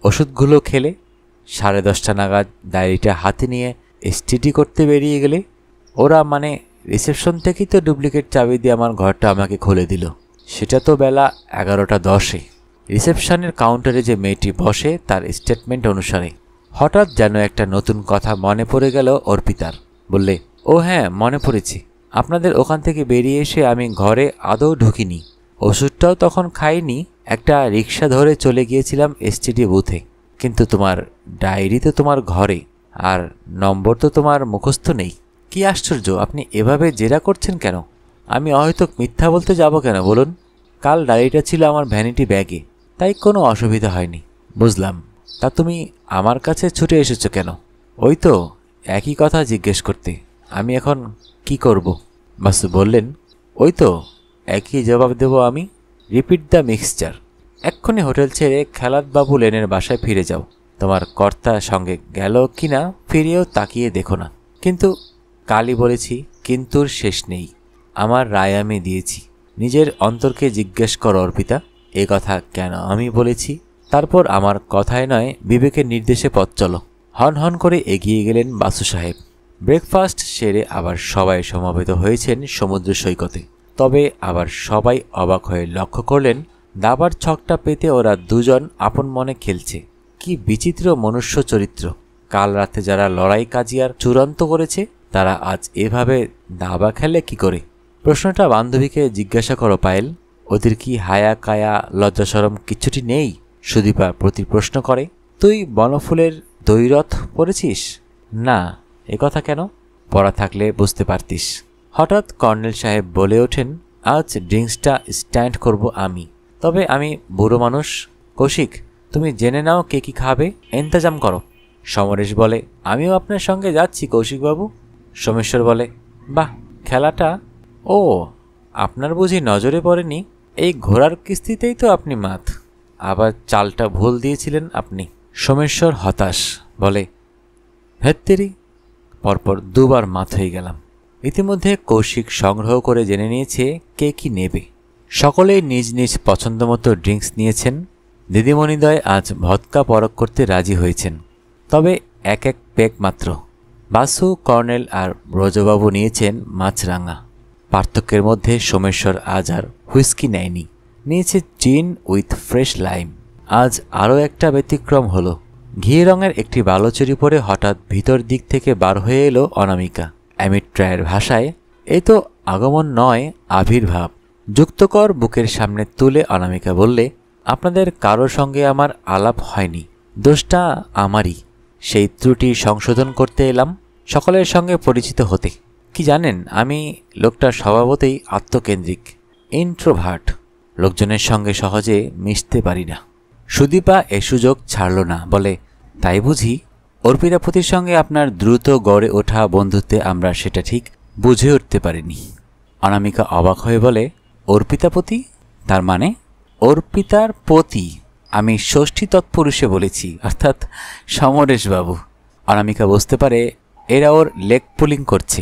ওষুধগুলো খেলে, 10:30 নাগাদ ডায়েরিটা হাতে নিয়ে এসটিডি করতে বেরিয়ে গেলে। ওরা মানে রিসেপশন থেকেই তো ডুপ্লিকেট চাবি দিয়ে আমার ঘরটা আমাকে খুলে দিল। সেটা তো বেলা 11:10-এ। রিসেপশনের কাউন্টারে যে মেয়েটি বসে তার স্টেটমেন্ট অনুসারে। হঠাৎ যেন একটা নতুন কথা মনে পড়ে গেল অর্পিতার। বললে, ও হ্যাঁ, মনে পড়েছে। আপনাদের ওখান থেকে বেরিয়ে এসে আমি ঘরে আদৌ ঢুকিনি, ওষুধটাও তখন খাইনি। একটা রিক্সা ধরে চলে গিয়েছিলাম এসটিডি বুথে। কিন্তু তোমার ডায়েরি তো তোমার ঘরে, আর নম্বর তো তোমার মুখস্থ নেই। কি আশ্চর্য, আপনি এভাবে জেরা করছেন কেন? আমি হয়তো মিথ্যা বলতে যাব কেন বলুন? কাল ডায়েরিটা ছিল আমার ভ্যানিটি ব্যাগে, তাই কোনো অসুবিধা হয়নি। বুঝলাম, তা তুমি আমার কাছে ছুটে এসেছো কেন? ওই তো একই কথা জিজ্ঞেস করতে। আমি এখন কি করব? বাসু বললেন, ওই তো একই জবাব দেব আমি। Repeat the mixture. এক্ষুনি হোটেল ছেড়ে খেলাতবাবু লেনের বাসায় ফিরে যাও। তোমার কর্তা সঙ্গে গেল কিনা ফিরেও তাকিয়ে দেখো না। কিন্তু কালই বলেছি, কিন্তুর শেষ নেই। আমার রায় আমি দিয়েছি। নিজের অন্তরকে জিজ্ঞেস করো অর্পিতা, এ কথা কেন আমি বলেছি। তারপর আমার কথায় নয়, বিবেকের নির্দেশে পথ চলো। হন হন করে এগিয়ে গেলেন বাসু সাহেব। ব্রেকফাস্ট সেরে আবার সবাই সমবেত হয়েছেন সমুদ্র সৈকতে। তবে আবার সবাই অবাক হয়ে লক্ষ্য করলেন দাবার ছকটা পেতে ওরা দুজন আপন মনে খেলছে। কি বিচিত্র মনুষ্য চরিত্র! কাল রাতে যারা লড়াই কাজিয়ার চূড়ান্ত করেছে, তারা আজ এভাবে দাবা খেলে কি করে? প্রশ্নটা বান্ধবীকে জিজ্ঞাসা করো পায়েল। ওদের কি হায়া কায়া লজ্জাসরম কিছুটি নেই? সুদীপা প্রতি প্রশ্ন করে। তুই বনফুলের দৈরথ পড়েছিস? না। এ কথা কেন? পড়া থাকলে বুঝতে পারতিস। হঠাৎ কর্নেল সাহেব বলে ওঠেন, আজ ড্রিঙ্কসটা স্ট্যান্ড করব আমি। তবে আমি বুড়ো মানুষ। কৌশিক, তুমি জেনে নাও কে কি খাবে, ইন্তজাম করো। সমরেশ বলে, আমিও আপনার সঙ্গে যাচ্ছি কৌশিকবাবু। সোমেশ্বর বলে, বাহ, খেলাটা? ও, আপনার বুঝি নজরে পড়েনি? এই ঘোড়ার কিস্তিতেই তো আপনি মাত। আবার চালটা ভুল দিয়েছিলেন আপনি। সোমেশ্বর হতাশ, বলে, হেত্তেরি, পরপর 2 বার মাত হয়ে গেলাম। ইতিমধ্যে কৌশিক সংগ্রহ করে জেনে নিয়েছে কে কি নেবে। সকলেই নিজ নিজ পছন্দমতো ড্রিঙ্কস নিয়েছেন। দিদিমণিদ্বয় আজ ভদকা পরখ করতে রাজি হয়েছেন, তবে এক পেক মাত্র। বাসু, কর্নেল আর ব্রজবাবু নিয়েছেন মাছরাঙা। পার্থক্যের মধ্যে সোমেশ্বর আজ আর হুইস্কি নেয়নি, নিয়েছে জিন উইথ ফ্রেশ লাইম। আজ আরও একটা ব্যতিক্রম হলো। ঘি রঙের একটি বালোচুরি পরে হঠাৎ ভিতর দিক থেকে বার হয়ে এলো অনামিকা। অ্যামিট্রায়ের ভাষায়, এই তো আগমন নয়, আবির্ভাব। যুক্তকর বুকের সামনে তুলে অনামিকা বললে, আপনাদের কারো সঙ্গে আমার আলাপ হয়নি, দোষটা আমারই। সেই ত্রুটি সংশোধন করতে এলাম, সকলের সঙ্গে পরিচিত হতে। কি জানেন, আমি লোকটা স্বভাবতই আত্মকেন্দ্রিক, ইন্ট্রোভার্ট, লোকজনের সঙ্গে সহজে মিশতে পারি না। সুদীপা এ সুযোগ ছাড়ল না, বলে, তাই বুঝি? অর্পিতাপতির সঙ্গে আপনার দ্রুত গড়ে ওঠা বন্ধুত্বে আমরা সেটা ঠিক বুঝে উঠতে পারিনি। অনামিকা অবাক হয়ে বলে, অর্পিতাপতি? তার মানে? অর্পিতার পতি, আমি ষষ্ঠী তৎপুরুষে বলেছি, অর্থাৎ সমরেশবাবু। অনামিকা বুঝতে পারে এরা ওর লেগ পুলিং করছে।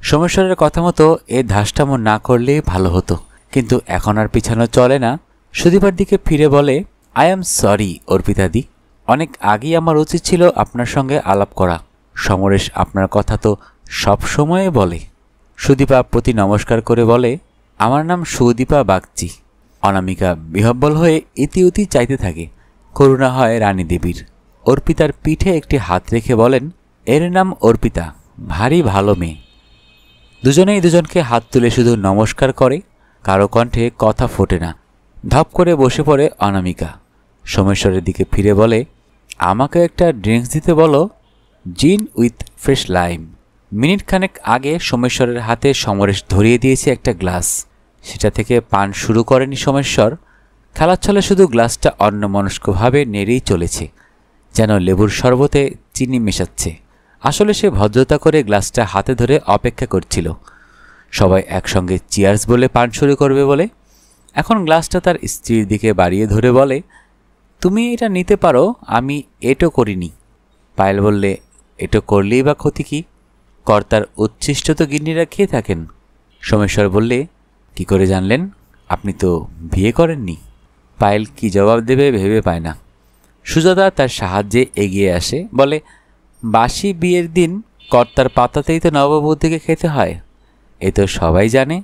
সোমেশ্বরের কথা মতো এ ধাসটামো না করলেই ভালো হতো, কিন্তু এখন আর পিছানো চলে না। সুদীপার দিকে ফিরে বলে, আই অ্যাম সরি অর্পিতাদি, অনেক আগেই আমার উচিত ছিল আপনার সঙ্গে আলাপ করা। সমরেশ আপনার কথা তো সব সময়ে বলে। সুদীপা প্রতি নমস্কার করে বলে, আমার নাম সুদীপা বাগচি। অনামিকা বিহ্বল হয়ে ইতিউতি চাইতে থাকে। করুণা হয় রানী দেবীর। অর্পিতার পিঠে একটি হাত রেখে বলেন, এর নাম অর্পিতা, ভারী ভালো মেয়ে। দুজনেই দুজনকে হাত তুলে শুধু নমস্কার করে, কারো কণ্ঠে কথা ফোটে না। ধপ করে বসে পড়ে অনামিকা। সোমেশ্বরের দিকে ফিরে বলে, আমাকে একটা ড্রিঙ্কস দিতে বলো, জিন উইথ ফ্রেশ লাইম। মিনিট খানেক আগে সোমেশ্বরের হাতে সমরেশ ধরিয়ে দিয়েছে একটা গ্লাস। সেটা থেকে পান শুরু করেনি সোমেশ্বর। খেলার ছলে শুধু গ্লাসটা অন্যমনস্কভাবে নেড়েই চলেছে, যেন লেবুর শরবতে চিনি মেশাচ্ছে। আসলে সে ভদ্রতা করে গ্লাসটা হাতে ধরে অপেক্ষা করছিল সবাই একসঙ্গে চিয়ার্স বলে পান শুরু করবে বলে। এখন গ্লাসটা তার স্ত্রীর দিকে বাড়িয়ে ধরে বলে, তুমি এটা নিতে পারো, আমি এটো করিনি। পায়েল বললে, এটো করলেই বা ক্ষতি কি? কর্তার উচ্ছিষ্ট তো গিন্নিরা খেয়ে থাকেন। সোমেশ্বর বললে, কি করে জানলেন? আপনি তো বিয়ে করেননি। পায়েল কি জবাব দেবে ভেবে পায় না। সুজাতা তার সাহায্যে এগিয়ে আসে, বলে, বাসি বিয়ের দিন কর্তার পাতাতেই তো নববধূকে খেতে হয়, এ তো সবাই জানে।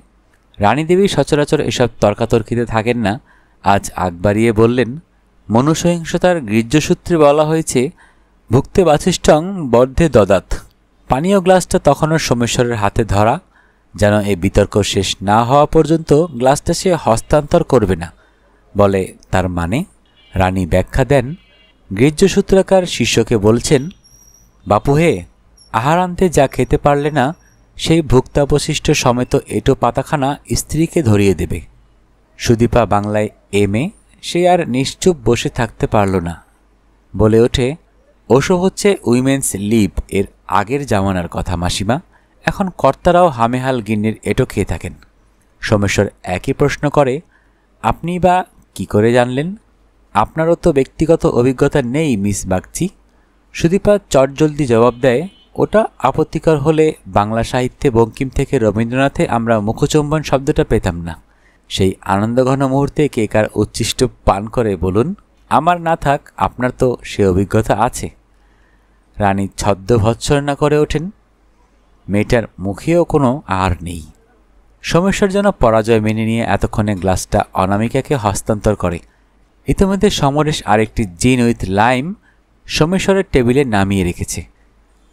রানীদেবী সচরাচর এসব তর্কাতর্কিতে থাকেন না। আজ আগ বাড়িয়ে বললেন, মনুসহিংসতার গীর্যসূত্রে বলা হয়েছে, ভুক্তে বাছিষ্টং বর্ধে দদাত। পানীয় গ্লাসটা তখনও সোমেশ্বরের হাতে ধরা, যেন এই বিতর্ক শেষ না হওয়া পর্যন্ত গ্লাসটা সে হস্তান্তর করবে না। বলে, তার মানে? রানী ব্যাখ্যা দেন, গীর্যসূত্রকার শিষ্যকে বলছেন, বাপু হে, আহার আনতে যা খেতে পারলে না, সেই ভুক্তাবশিষ্ট সমেত এটো পাতাখানা স্ত্রীকে ধরিয়ে দেবে। সুদীপা বাংলায় এমএ, সে আর নিশ্চুপ বসে থাকতে পারল না। বলে ওঠে, ওসব হচ্ছে উইমেন্স লিব এর আগের জামানার কথা মাসিমা, এখন কর্তারাও হামেহাল গিন্নির এটো খেয়ে থাকেন। সোমেশ্বর একই প্রশ্ন করে, আপনি বা কি করে জানলেন? আপনারও তো ব্যক্তিগত অভিজ্ঞতা নেই মিস বাগচি। সুদীপা চটজলদি জবাব দেয়, ওটা আপত্তিকর হলে বাংলা সাহিত্যে বঙ্কিম থেকে রবীন্দ্রনাথে আমরা মুখচুম্বন শব্দটা পেতাম না। সেই আনন্দঘন মুহূর্তে কে কার উচ্ছিষ্ট পান করে বলুন? আমার না থাক, আপনার তো সে অভিজ্ঞতা আছে। রানী ছদ্ম ভৎসনা করে ওঠেন। মেয়েটার মুখেও কোনো আর নেই। সোমেশ্বর যেন পরাজয় মেনে নিয়ে এতক্ষণে গ্লাসটা অনামিকাকে হস্তান্তর করে। ইতিমধ্যে সমরেশ আরেকটি জিন উইথ লাইম সোমেশ্বরের টেবিলে নামিয়ে রেখেছে।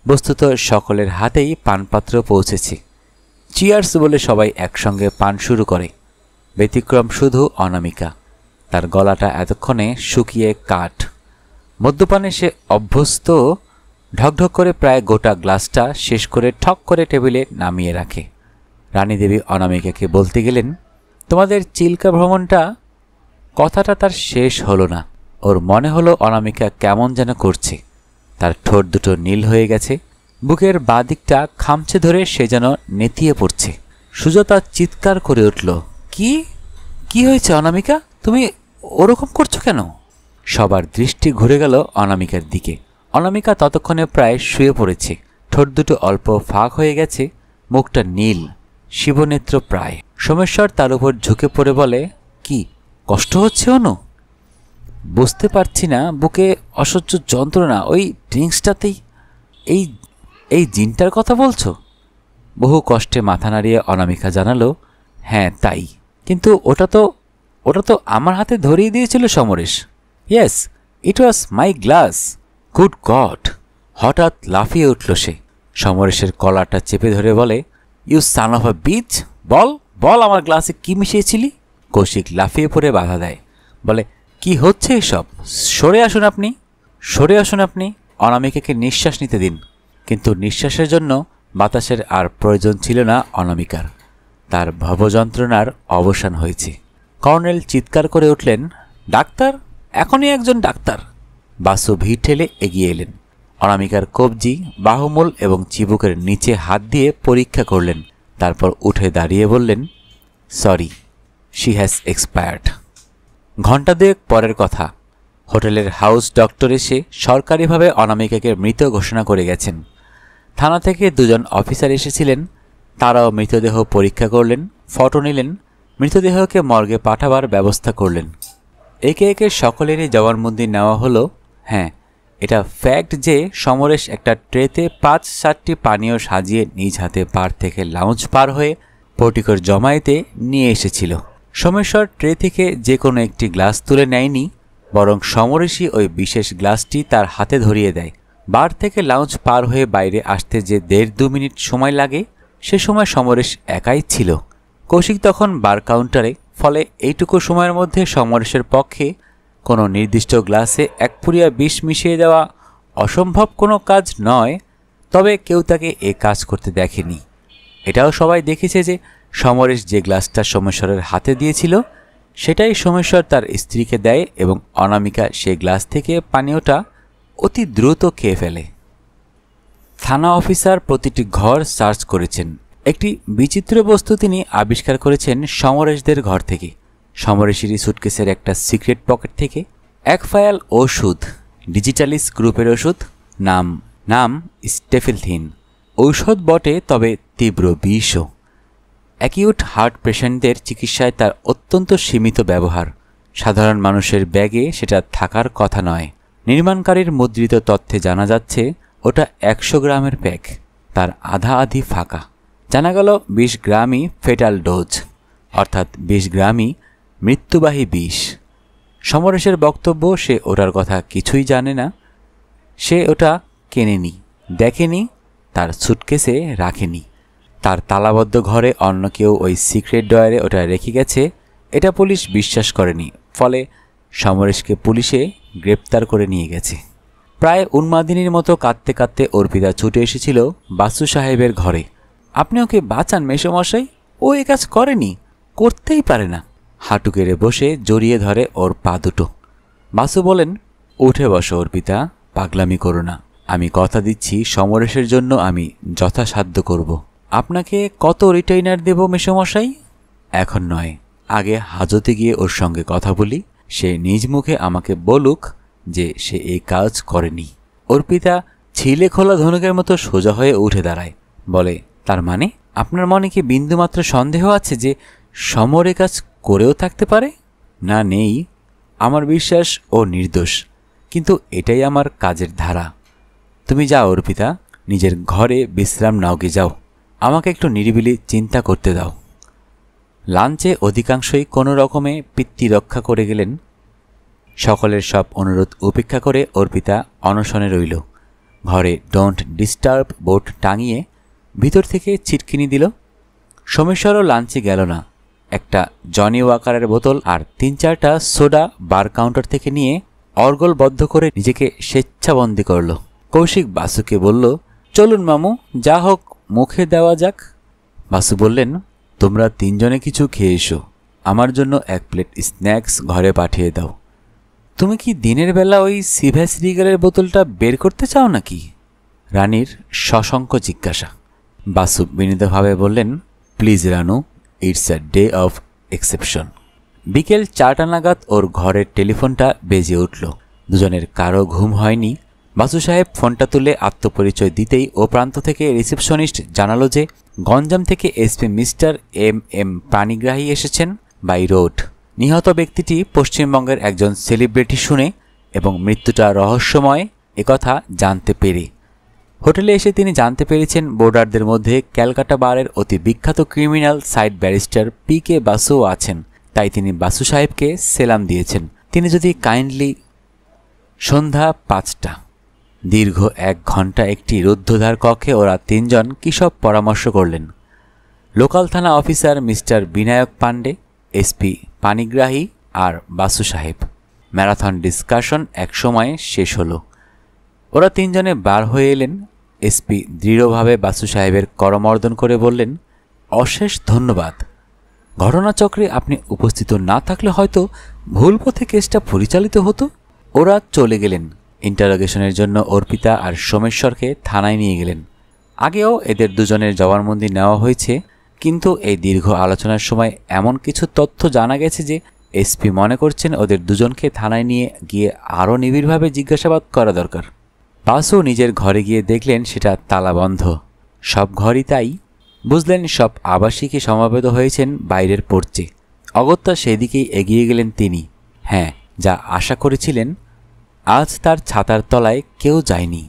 বস্তুত সকলের হাতেই পানপাত্র পৌঁছেছে। চিয়ার্স বলে সবাই একসঙ্গে পান শুরু করে। ব্যতিক্রম শুধু অনামিকা, তার গলাটা এতক্ষণে শুকিয়ে কাঠ। মদ্যপানে সে অভ্যস্ত। ঢকঢক করে প্রায় গোটা গ্লাসটা শেষ করে ঠক করে টেবিলে নামিয়ে রাখে। রানীদেবী অনামিকাকে বলতে গেলেন, তোমাদের চিল্কা ভ্রমণটা। কথাটা তার শেষ হলো না। ওর মনে হলো অনামিকা কেমন যেন করছে। তার ঠোঁট দুটো নীল হয়ে গেছে, বুকের বাঁ দিকটা খামচে ধরে সে যেন নেতিয়ে পড়ছে। সুজাতা চিৎকার করে উঠল, কি হয়েছে অনামিকা? তুমি ওরকম করছো কেন? সবার দৃষ্টি ঘুরে গেল অনামিকার দিকে। অনামিকা ততক্ষণে প্রায় শুয়ে পড়েছে। ঠোঁট দুটো অল্প ফাঁক হয়ে গেছে, মুখটা নীল, শিবনেত্র প্রায়। সোমেশ্বর তার উপর ঝুঁকে পড়ে বলে, কি কষ্ট হচ্ছে অনু? বুঝতে পারছি না, বুকে অসহ্য যন্ত্রণা। ওই ড্রিঙ্কসটাতেই। এই জিনটার কথা বলছো? বহু কষ্টে মাথা নাড়িয়ে অনামিকা জানালো, হ্যাঁ তাই, কিন্তু ওটা তো আমার হাতে ধরিয়ে দিয়েছিল Samaresh. Yes, it was my glass. Good God! হঠাৎ লাফিয়ে উঠল সে। সমরেশের কলারটা চেপে ধরে বলে, you son of a bitch, বল আমার গ্লাসে কি মিশিয়েছিলি? কৌশিক লাফিয়ে পড়ে বাধা দেয়, বলে, কি হচ্ছে এসব? সরে আসুন আপনি। অনামিকাকে নিঃশ্বাস নিতে দিন। কিন্তু নিঃশ্বাসের জন্য বাতাসের আর প্রয়োজন ছিল না অনামিকার। তার ভবযন্ত্রণার অবসান হয়েছে। কর্নেল চিৎকার করে উঠলেন, ডাক্তার, এখনই একজন ডাক্তার। বাসু ভিড় ঠেলে এগিয়ে এলেন। অনামিকার কবজি, বাহুমূল এবং চিবুকের নিচে হাত দিয়ে পরীক্ষা করলেন। তারপর উঠে দাঁড়িয়ে বললেন, সরি, শি হ্যাজ এক্সপায়ার্ড। ঘণ্টা দুয়েক পরের কথা, হোটেলের হাউস ডক্টর এসে সরকারিভাবে অনামিকাকে মৃত ঘোষণা করে গেছেন। থানা থেকে দুজন অফিসার এসেছিলেন। তারাও মৃতদেহ পরীক্ষা করলেন, ফটো নিলেন, মৃতদেহকে মর্গে পাঠাবার ব্যবস্থা করলেন। একে একে সকলেরই জবানবন্দি নেওয়া হলো। হ্যাঁ, এটা ফ্যাক্ট যে সমরেশ একটা ট্রেতে 5-7টি পানীয় সাজিয়ে নিজ হাতে বার থেকে লাউঞ্জ পার হয়ে পোর্টিকোর জমায়েতে নিয়ে এসেছিল। সোমেশ্বর ট্রে থেকে যে কোনো একটি গ্লাস তুলে নেয়নি, বরং সমরেশই ওই বিশেষ গ্লাসটি তার হাতে ধরিয়ে দেয়। বার থেকে লাউঞ্জ পার হয়ে বাইরে আসতে যে 1.5-2 মিনিট সময় লাগে, সে সময় সমরেশ একাই ছিল। কৌশিক তখন বার কাউন্টারে। ফলে এইটুকু সময়ের মধ্যে সমরেশের পক্ষে কোনো নির্দিষ্ট গ্লাসে 1 পুরিয়া বিষ মিশিয়ে দেওয়া অসম্ভব কোনো কাজ নয়। তবে কেউ তাকে এ কাজ করতে দেখেনি। এটাও সবাই দেখেছে যে সমরেশ যে গ্লাসটা সোমেশ্বরের হাতে দিয়েছিল, সেটাই সোমেশ্বর তার স্ত্রীকে দেয় এবং অনামিকা সেই গ্লাস থেকে পানীয়টা অতি দ্রুত খেয়ে ফেলে। থানা অফিসার প্রতিটি ঘর সার্চ করেছেন। একটি বিচিত্র বস্তু তিনি আবিষ্কার করেছেন সমরেশদের ঘর থেকে। সমরেশেরই সুটকেসের একটা সিক্রেট পকেট থেকে 1 ফায়াল ওষুধ, ডিজিটালিস গ্রুপের ওষুধ, নাম স্টেফিলথিন। ঔষধ বটে, তবে তীব্র বিষও। অ্যাকিউট হার্ট পেশেন্টদের চিকিৎসায় তার অত্যন্ত সীমিত ব্যবহার। সাধারণ মানুষের ব্যাগে সেটা থাকার কথা নয়। নির্মাণকারীর মুদ্রিত তথ্যে জানা যাচ্ছে ওটা 100 গ্রামের প্যাক, তার আধা আধি ফাঁকা। জানা গেল 20 গ্রামই ফেটাল ডোজ, অর্থাৎ 20 গ্রামই মৃত্যুবাহী বিষ। সমরেশের বক্তব্য, সে ওটার কথা কিছুই জানে না। সে ওটা কেনেনি, দেখেনি, তার সুটকেসে রাখেনি। তার তালাবদ্ধ ঘরে অন্য কেউ ওই সিক্রেট ডয়ারে ওটা রেখে গেছে, এটা পুলিশ বিশ্বাস করেনি। ফলে সমরেশকে পুলিশে গ্রেপ্তার করে নিয়ে গেছে। প্রায় উন্মাদিনীর মতো কাঁদতে কাঁদতে অর্পিতা ছুটে এসেছিল বাসু সাহেবের ঘরে। আপনি ওকে বাঁচান মেসোমশাই, ও এ কাজ করেনি, করতেই পারে না। হাঁটু কেড়ে বসে জড়িয়ে ধরে ওর পা দুটো। বাসু বলেন, উঠে বসো অর্পিতা, পাগলামি করো না। আমি কথা দিচ্ছি সমরেশের জন্য আমি যথাসাধ্য করব। আপনাকে কত রিটেইনার দেব মেসোমশাই? এখন নয়, আগে হাজতে গিয়ে ওর সঙ্গে কথা বলি। সে নিজ মুখে আমাকে বলুক যে সে এই কাজ করেনি। অর্পিতা ছিলে খোলা ধনুকের মতো সোজা হয়ে উঠে দাঁড়ায়। বলে, তার মানে আপনার মনে কি বিন্দুমাত্র সন্দেহ আছে যে সমর এ কাজ করেও থাকতে পারে? না, নেই। আমার বিশ্বাস ও নির্দোষ, কিন্তু এটাই আমার কাজের ধারা। তুমি যাও অর্পিতা, নিজের ঘরে বিশ্রাম নাও, গে যাও। আমাকে একটু নিরিবিলি চিন্তা করতে দাও। লাঞ্চে অধিকাংশই কোনো রকমে পিত্তি রক্ষা করে গেলেন। সকলের সব অনুরোধ উপেক্ষা করে অর্পিতা অনশনে রইল। ঘরে ডোন্ট ডিস্টার্ব বোর্ড টাঙিয়ে ভিতর থেকে ছিটকিনি দিল। সোমেশ্বরও লাঞ্চে গেল না। একটা জনি ওয়াকারের বোতল আর 3-4টা সোডা বার কাউন্টার থেকে নিয়ে অর্গলবদ্ধ করে নিজেকে স্বেচ্ছাবন্দী করল। কৌশিক বাসুকে বলল, চলুন মামু, যা হোক মুখে দেওয়া যাক। বাসু বললেন, তোমরা 3 জনে কিছু খেয়ে এসো, আমার জন্য 1 প্লেট স্ন্যাক্স ঘরে পাঠিয়ে দাও। তুমি কি দিনের বেলা ওই সিভ্যাস রিগালের বোতলটা বের করতে চাও নাকি? রানীর সশঙ্ক জিজ্ঞাসা। বাসু বিনীতভাবে বললেন, please Ranu, it's a day of exception. বিকেল 4টা নাগাদ ওর ঘরের টেলিফোনটা বেজে উঠল। দুজনের কারো ঘুম হয়নি। বাসু সাহেব ফোনটা তুলে আত্মপরিচয় দিতেই ও প্রান্ত থেকে রিসেপশনিস্ট জানালো যে গঞ্জাম থেকে এসপি মিস্টার এম পানিগ্রাহী এসেছেন বাই রোড। নিহত ব্যক্তিটি পশ্চিমবঙ্গের একজন সেলিব্রিটি শুনে এবং মৃত্যুটা রহস্যময় একথা জানতে পেরে। হোটেলে এসে তিনি জানতে পেরেছেন বোর্ডারদের মধ্যে ক্যালকাটা বারের অতি বিখ্যাত ক্রিমিনাল সাইড ব্যারিস্টার PK বাসুও আছেন। তাই তিনি বাসু সাহেবকে সেলাম দিয়েছেন, তিনি যদি কাইন্ডলি। সন্ধ্যা 5টা। দীর্ঘ 1 ঘন্টা একটি রুদ্ধদ্বার কক্ষে ওরা 3 জন কী সব পরামর্শ করলেন। লোকাল থানা officer Mr Binayak Pandey, SP Panigrahi আর বাসু সাহেব। ম্যারাথন ডিসকাশন এক সময়ে শেষ হলো। ওরা 3 জনে বার হয়ে এলেন। এসপি দৃঢ়ভাবে বাসু সাহেবের করমর্দন করে বললেন, অশেষ ধন্যবাদ। ঘটনাচক্রে আপনি উপস্থিত না থাকলে হয়তো ভুল পথে কেসটা পরিচালিত হতো। ওরা চলে গেলেন। ইন্টারোগেশনের জন্য অর্পিতা আর সোমেশ্বরকে থানায় নিয়ে গেলেন। আগেও এদের দুজনের জবানবন্দি নেওয়া হয়েছে, কিন্তু এই দীর্ঘ আলোচনার সময় এমন কিছু তথ্য জানা গেছে যে এসপি মনে করছেন ওদের দুজনকে থানায় নিয়ে গিয়ে আরও নিবিড়ভাবে জিজ্ঞাসাবাদ করা দরকার। বাসু নিজের ঘরে গিয়ে দেখলেন সেটা তালাবন্ধ। সব ঘরই তাই। বুঝলেন সব আবাসিকই সমাবেত হয়েছেন বাইরের পোর্চে। অগত্যা সেদিকেই এগিয়ে গেলেন তিনি। হ্যাঁ, যা আশা করেছিলেন, আজ তার ছাতার তলায় কেউ যায়নি।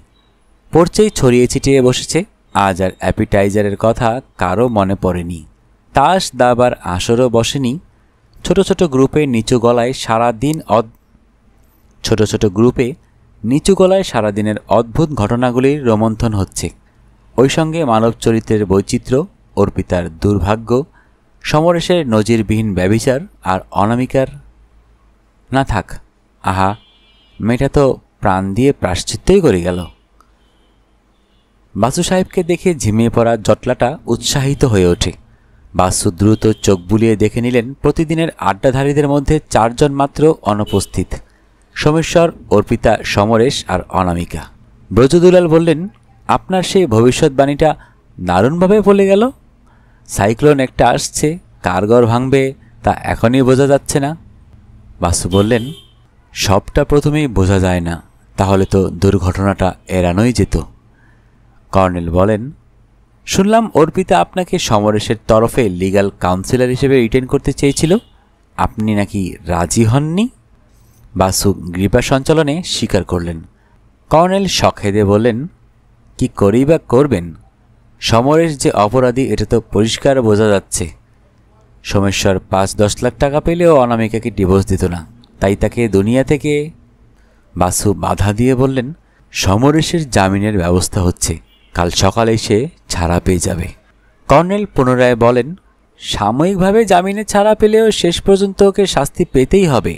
পোর্চেই ছড়িয়ে ছিটিয়ে বসেছে। আজ আর অ্যাপিটাইজারের কথা কারও মনে পড়েনি। তাস দাবার আসরও বসেনি। ছোট ছোট গ্রুপে নিচু গলায় সারাদিনের অদ্ভুত ঘটনাগুলির রোমন্থন হচ্ছে। ওই সঙ্গে মানব চরিত্রের বৈচিত্র্য, অর্পিতার দুর্ভাগ্য, সমরেশের নজিরবিহীন ব্যভিচার আর অনামিকার না থাক। আহা, মেয়েটা তো প্রাণ দিয়ে প্রায়শ্চিত্তই করে গেল। বাসু সাহেবকে দেখে ঝিমিয়ে পড়া জটলাটা উৎসাহিত হয়ে ওঠে। বাসু দ্রুত চোখ বুলিয়ে দেখে নিলেন প্রতিদিনের আড্ডাধারীদের মধ্যে 4 জন মাত্র অনুপস্থিত: সোমেশ্বর, অর্পিতা, সমরেশ আর অনামিকা। ব্রজদুলাল বললেন, আপনার সেই ভবিষ্যৎবাণীটা দারুণভাবে বলে গেল। সাইক্লোন একটা আসছে, কারগর ভাঙবে তা এখনই বোঝা যাচ্ছে না। বাসু বললেন, সবটা প্রথমেই বোঝা যায় না, তাহলে তো দুর্ঘটনাটা এড়ানোই যেত। কর্নেল বলেন, শুনলাম অর্পিতা আপনাকে সমরেশের তরফে লিগ্যাল কাউন্সিলর হিসেবে রিটেন করতে চেয়েছিল। আপনি নাকি রাজি হননি? বাসু কৃপা সঞ্চালনে স্বীকার করলেন। কর্নেল শখেদে বললেন, কি করেই বা করবেন? সমরেশ যে অপরাধী এটা তো পরিষ্কার বোঝা যাচ্ছে। সোমেশ্বর 5-10 লাখ টাকা পেলেও অনামিকাকে ডিভোর্স দিত না, তাই তাকে দুনিয়া থেকে। বাসু বাধা দিয়ে বললেন, সমরেশের জামিনের ব্যবস্থা হচ্ছে, কাল সকালে সে ছাড়া পেয়ে যাবে। কর্নেল পুনরায় বলেন, সাময়িকভাবে জামিনে ছাড়া পেলেও শেষ পর্যন্ত ওকে শাস্তি পেতেই হবে,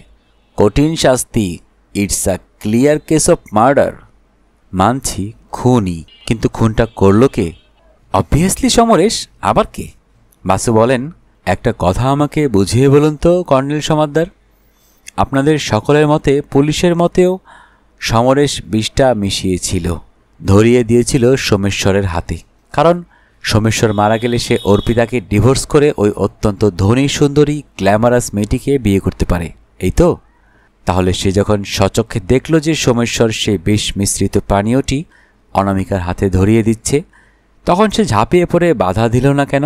কঠিন শাস্তি। It's a clear case of murder. মানছি খুনই, কিন্তু খুনটা করল কে? অবভিয়াসলি সমরেশ, আবার কে? বাসু বলেন, একটা কথা আমাকে বুঝিয়ে বলুন তো কর্নেল সমাদ্দার। আপনাদের সকলের মতে, পুলিশের মতেও সমরেশ বিষটা মিশিয়েছিল, ধরিয়ে দিয়েছিল সোমেশ্বরের হাতে। কারণ সোমেশ্বর মারা গেলে সে অর্পিতাকে ডিভোর্স করে ওই অত্যন্ত ধনী সুন্দরী গ্ল্যামারাস মেয়েটিকে বিয়ে করতে পারে, এই তো? তাহলে সে যখন সচক্ষে দেখল যে সোমেশ্বর সেই বিষ মিশ্রিত পানীয়টি অনামিকার হাতে ধরিয়ে দিচ্ছে, তখন সে ঝাঁপিয়ে পড়ে বাধা দিল না কেন?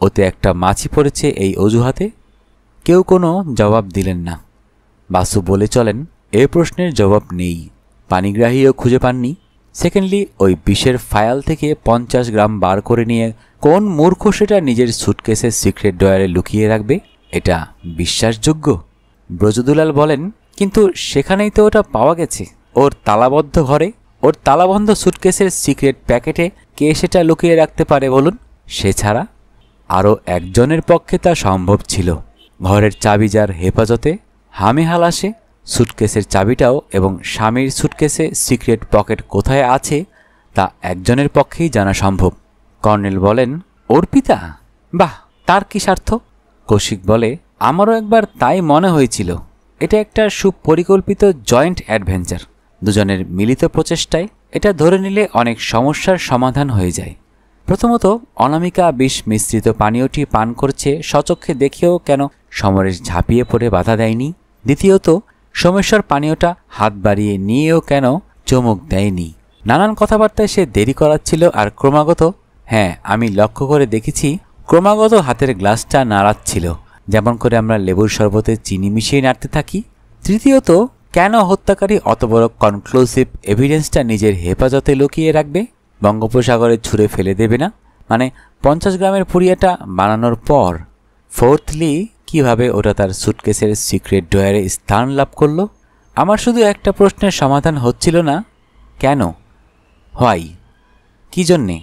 ওতে একটা মাছি পড়েছে এই অজুহাতে। কেউ কোনো জবাব দিলেন না। বাসু বলে চলেন, এ প্রশ্নের জবাব নেই, পানিগ্রাহীও খুঁজে পাননি। সেকেন্ডলি, ওই বিষের ফায়াল থেকে 50 গ্রাম বার করে নিয়ে কোন মূর্খ সেটা নিজের সুটকেসের সিক্রেট ড্রয়ারে লুকিয়ে রাখবে? এটা বিশ্বাসযোগ্য? ব্রজদুলাল বলেন, কিন্তু সেখানেই তো ওটা পাওয়া গেছে, ওর তালাবদ্ধ ঘরে। ওর তালাবন্ধ সুটকেসের সিক্রেট প্যাকেটে কে সেটা লুকিয়ে রাখতে পারে বলুন? সে ছাড়া আরও একজনের পক্ষে তা সম্ভব ছিল। ঘরের চাবি যার হেফাজতে, হামেহাল আসে সুটকেসের চাবিটাও এবং স্বামীর সুটকেসে সিক্রেট পকেট কোথায় আছে তা একজনের পক্ষেই জানা সম্ভব। কর্নেল বলেন, অর্পিতা? বাহ, তার কি স্বার্থ? কৌশিক বলে, আমারও একবার তাই মনে হয়েছিল। এটা একটা সুপরিকল্পিত জয়েন্ট অ্যাডভেঞ্চার। দুজনের মিলিত প্রচেষ্টায় এটা ধরে নিলে অনেক সমস্যার সমাধান হয়ে যায়। প্রথমত, অনামিকা বিষ মিশ্রিত পানীয়টি পান করছে সচক্ষে দেখেও কেন সমরেশ ঝাঁপিয়ে পড়ে বাধা দেয়নি? দ্বিতীয়ত, সোমেশ্বর পানীয়টা হাত বাড়িয়ে নিয়েও কেন চমক দেয়নি? নানান কথাবার্তায় সে দেরি করাচ্ছিল আর ক্রমাগত, হ্যাঁ আমি লক্ষ্য করে দেখেছি, ক্রমাগত হাতের গ্লাসটা নাড়াচ্ছিল, যেমন করে আমরা লেবুর শরবতে চিনি মিশিয়ে নাড়তে থাকি। তৃতীয়ত, কেন হত্যাকারী অত বড় কনক্লুসিভ এভিডেন্সটা নিজের হেফাজতে লুকিয়ে রাখবে, বঙ্গোপসাগরে ছুঁড়ে ফেলে দেবে না? মানে 50 গ্রামের পুড়িয়াটা বানানোর পর। ফোর্থলি, কিভাবে ওটা তার সুটকেসের সিক্রেট ড্রয়ারে স্থান লাভ করল? আমার শুধু একটা প্রশ্নের সমাধান হচ্ছিল না, কেন? হোয়াই? কি জন্যে?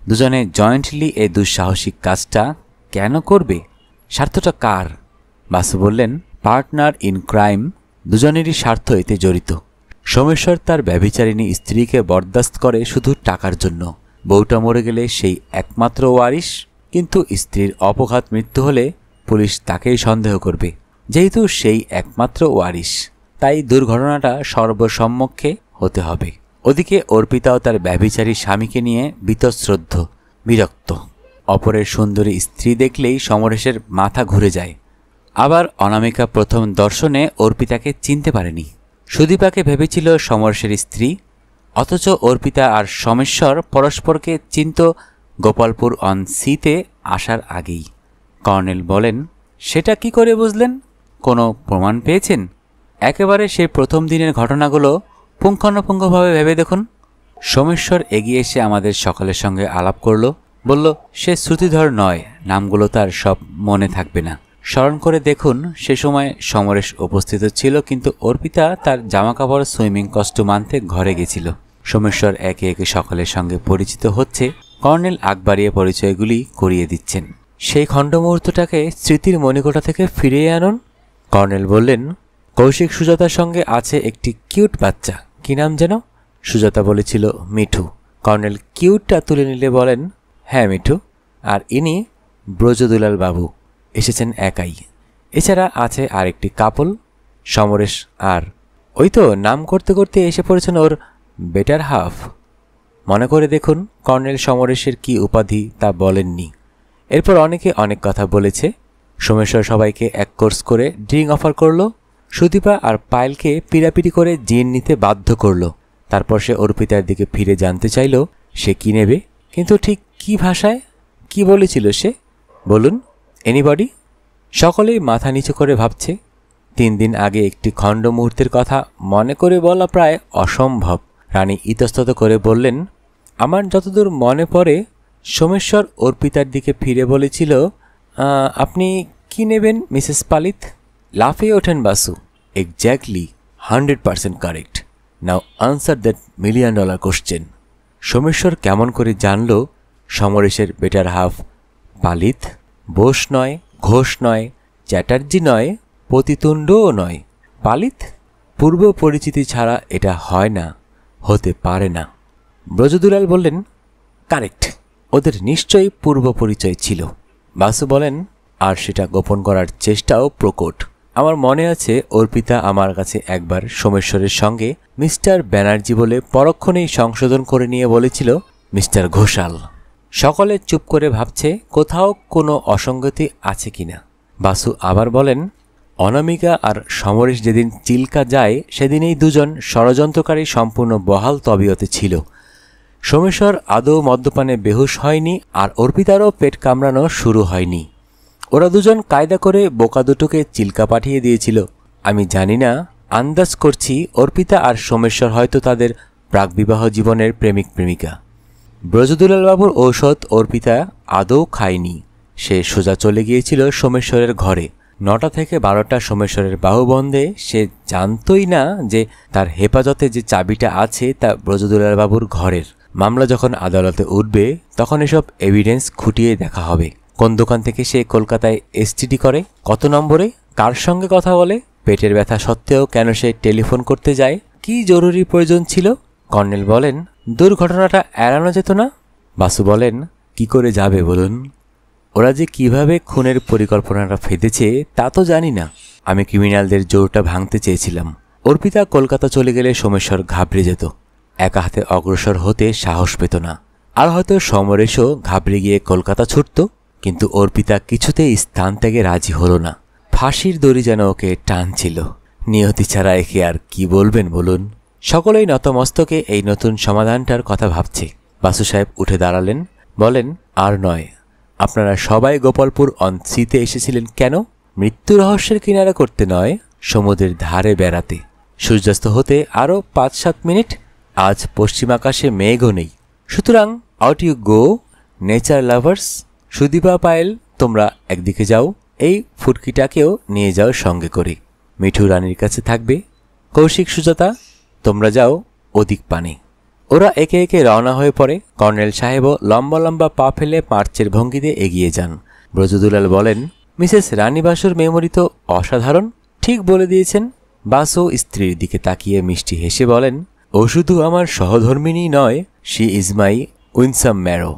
দুজনে জয়েন্টলি এই দুঃসাহসিক কাজটা কেন করবে? স্বার্থটা কার? বাসু বললেন, পার্টনার ইন ক্রাইম, দুজনেরই স্বার্থ এতে জড়িত। সোমেশ্বর তার ব্যভিচারিণী স্ত্রীকে বরদাস্ত করে শুধু টাকার জন্য। বউটা মরে গেলে সেই একমাত্র ওয়ারিশ, কিন্তু স্ত্রীর অপঘাত মৃত্যু হলে পুলিশ তাকেই সন্দেহ করবে, যেহেতু সেই একমাত্র ওয়ারিশ। তাই দুর্ঘটনাটা সর্বসম্মুখে হতে হবে। ওদিকে অর্পিতাও তার ব্যভিচারী স্বামীকে নিয়ে বীতশ্রদ্ধ, বিরক্ত। অপরের সুন্দরী স্ত্রী দেখলেই সমরেশের মাথা ঘুরে যায়। আবার অনামিকা প্রথম দর্শনে অর্পিতাকে চিনতে পারেনি। সুদীপাকে ভেবেছিল সমরেশের স্ত্রী, অথচ অর্পিতা আর সোমেশ্বর পরস্পরকে চিনত গোপালপুর অন সিতে আসার আগেই। কর্নেল বলেন, সেটা কি করে বুঝলেন? কোনো প্রমাণ পেয়েছেন? একেবারে সেই প্রথম দিনের ঘটনাগুলো পুঙ্খানুপুঙ্খভাবে ভেবে দেখুন। সোমেশ্বর এগিয়ে এসে আমাদের সকলের সঙ্গে আলাপ করল, বলল সে শ্রুতিধর নয়, নামগুলো তার সব মনে থাকবে না। স্মরণ করে দেখুন, সে সময় সমরেশ উপস্থিত ছিল, কিন্তু অর্পিতা তার জামাকাপড় সুইমিং কস্টিউম আনতে ঘরে গেছিল। সোমেশ্বর একে একে সকলের সঙ্গে পরিচিত হচ্ছে। কর্নেল আগ বাড়িয়ে পরিচয়গুলি করিয়ে দিচ্ছেন। সেই খণ্ড মুহূর্তটাকে স্মৃতির মণিকোঠা থেকে ফিরিয়ে আনুন। কর্নেল বললেন, কৌশিক সুজাতার সঙ্গে আছে একটি কিউট বাচ্চা, কি নাম যেন? সুজাতা বলেছিল মিঠু। কর্নেল কিউটটা তুলে নিলে বলেন, হ্যাঁ মিঠু। আর ইনি ব্রজদুলাল বাবু, এসেছেন একাই। এছাড়া আছে আরেকটি কাপল, সমরেশ আর ওই তো নাম করতে করতে এসে পড়েছেন ওর বেটার হাফ। মনে করে দেখুন কর্নেল সমরেশের কি উপাধি তা বলেননি। এরপর অনেকে অনেক কথা বলেছে। সোমেশ্বর সবাইকে এক কোর্স করে ড্রিঙ্ক অফার করল। সুদীপা আর পায়েলকে পিড়াপিড়ি করে জিন নিতে বাধ্য করল। তারপর সে অর্পিতার দিকে ফিরে জানতে চাইল সে কি নেবে, কিন্তু ঠিক কি ভাষায় কি বলেছিল সে, বলুন এনিবডি? সকলেই মাথা নিচু করে ভাবছে। 3 দিন আগে একটি খণ্ড মুহূর্তের কথা মনে করে বলা প্রায় অসম্ভব। রানী ইতস্তত করে বললেন, আমার যতদূর মনে পড়ে সোমেশ্বর অর্পিতার দিকে ফিরে বলেছিল, আপনি কি নেবেন মিসেস পালিত? লাফিয়ে ওঠেন Basu, exactly 100% correct. Now answer that $1 million question. Someshwar কেমন করে জানল সমরেশের বেটার হাফ পালিত? বোস নয়, ঘোষ নয়, চ্যাটার্জি নয়, পতিতুণ্ডও নয়, পালিত। পূর্ব পরিচিতি ছাড়া এটা হয় না, হতে পারে না। ব্রজদুলাল বললেন, কারেক্ট, ওদের নিশ্চয়ই পূর্ব পরিচয় ছিল। বাসু বলেন, আর সেটা গোপন করার চেষ্টাও প্রকট। আমার মনে আছে অর্পিতা আমার কাছে একবার সোমেশ্বরের সঙ্গে মিস্টার ব্যানার্জি বলে পরক্ষণেই সংশোধন করে নিয়ে বলেছিল মিস্টার ঘোষাল। সকলে চুপ করে ভাবছে কোথাও কোনো অসঙ্গতি আছে কিনা। বাসু আবার বলেন, অনামিকা আর সমরেশ যেদিন চিল্কা যায় সেদিনেই দুজন ষড়যন্ত্রকারী সম্পূর্ণ বহাল তবিয়তে ছিল। সোমেশ্বর আদৌ মদ্যপানে বেহুশ হয়নি, আর অর্পিতারও পেট কামড়ানো শুরু হয়নি। ওরা দুজন কায়দা করে বোকা দুটোকে চিল্কা পাঠিয়ে দিয়েছিল। আমি জানি না, আন্দাজ করছি অর্পিতা আর সোমেশ্বর হয়তো তাদের প্রাকবিবাহ জীবনের প্রেমিক প্রেমিকা। ব্রজদুলাল বাবুর ঔষধ অর্পিতা আদৌ খায়নি। সে সোজা চলে গিয়েছিল সোমেশ্বরের ঘরে। 9টা থেকে 12টা সোমেশ্বরের বাহুবন্ধে। সে জানতই না যে তার হেফাজতে যে চাবিটা আছে তা ব্রজদুলাল বাবুর ঘরের। মামলা যখন আদালতে উঠবে তখন এসব এভিডেন্স খুঁটিয়ে দেখা হবে। কোন দোকান থেকে সে কলকাতায় এসটিডি করে, কত নম্বরে, কার সঙ্গে কথা বলে, পেটের ব্যথা সত্ত্বেও কেন সে টেলিফোন করতে যায়, কি জরুরি প্রয়োজন ছিল। কর্নেল বলেন, দুর্ঘটনাটা এড়ানো যেত না। বাসু বলেন, কি করে যাবে বলুন? ওরা যে কিভাবে খুনের পরিকল্পনাটা ফেঁদেছে তা তো জানি না। আমি ক্রিমিনালদের জোরটা ভাঙতে চেয়েছিলাম। অর্পিতা কলকাতা চলে গেলে সোমেশ্বর ঘাবড়ে যেত, একা হাতে অগ্রসর হতে সাহস পেত না। আর হয়তো সমরেশও ঘাবড়ে গিয়ে কলকাতা ছুটত, কিন্তু অর্পিতা কিছুতেই স্থান থেকে রাজি হলো না। ফাঁসির দড়ি যেন ওকে টানছিল। নিয়তি ছাড়া একে আর কি বলবেন বলুন? সকলেই নতমস্তকে এই নতুন সমাধানটার কথা ভাবছে। বাসু সাহেব উঠে দাঁড়ালেন, বলেন, আর নয়। আপনারা সবাই গোপালপুর অন সিতে এসেছিলেন কেন? মৃত্যু রহস্যের কিনারা করতে নয়, সমুদ্রের ধারে বেড়াতে। সূর্যাস্ত হতে আরও 5-7 মিনিট। আজ পশ্চিম আকাশে মেঘও নেই। সুতরাং out you go, nature lovers. Sudipa, Payel, তোমরা একদিকে যাও, এই ফুটকিটাকেও নিয়ে যাও সঙ্গে করে। মিঠু রানীর কাছে থাকবে। কৌশিক, সুজাতা, তোমরা যাও ওদিক পানে। ওরা একে একে রওনা হয়ে পড়ে। কর্নেল সাহেবও লম্বা লম্বা পা ফেলে মার্চের ভঙ্গিতে এগিয়ে যান। ব্রজদুলাল বলেন, মিসেস রানী বাসুর মেমোরি তো অসাধারণ। ঠিক বলে দিয়েছেন, বাসু স্ত্রীর দিকে তাকিয়ে মিষ্টি হেসে বলেন, ও শুধু আমার সহধর্মিণী নয়, she is my winsome marrow.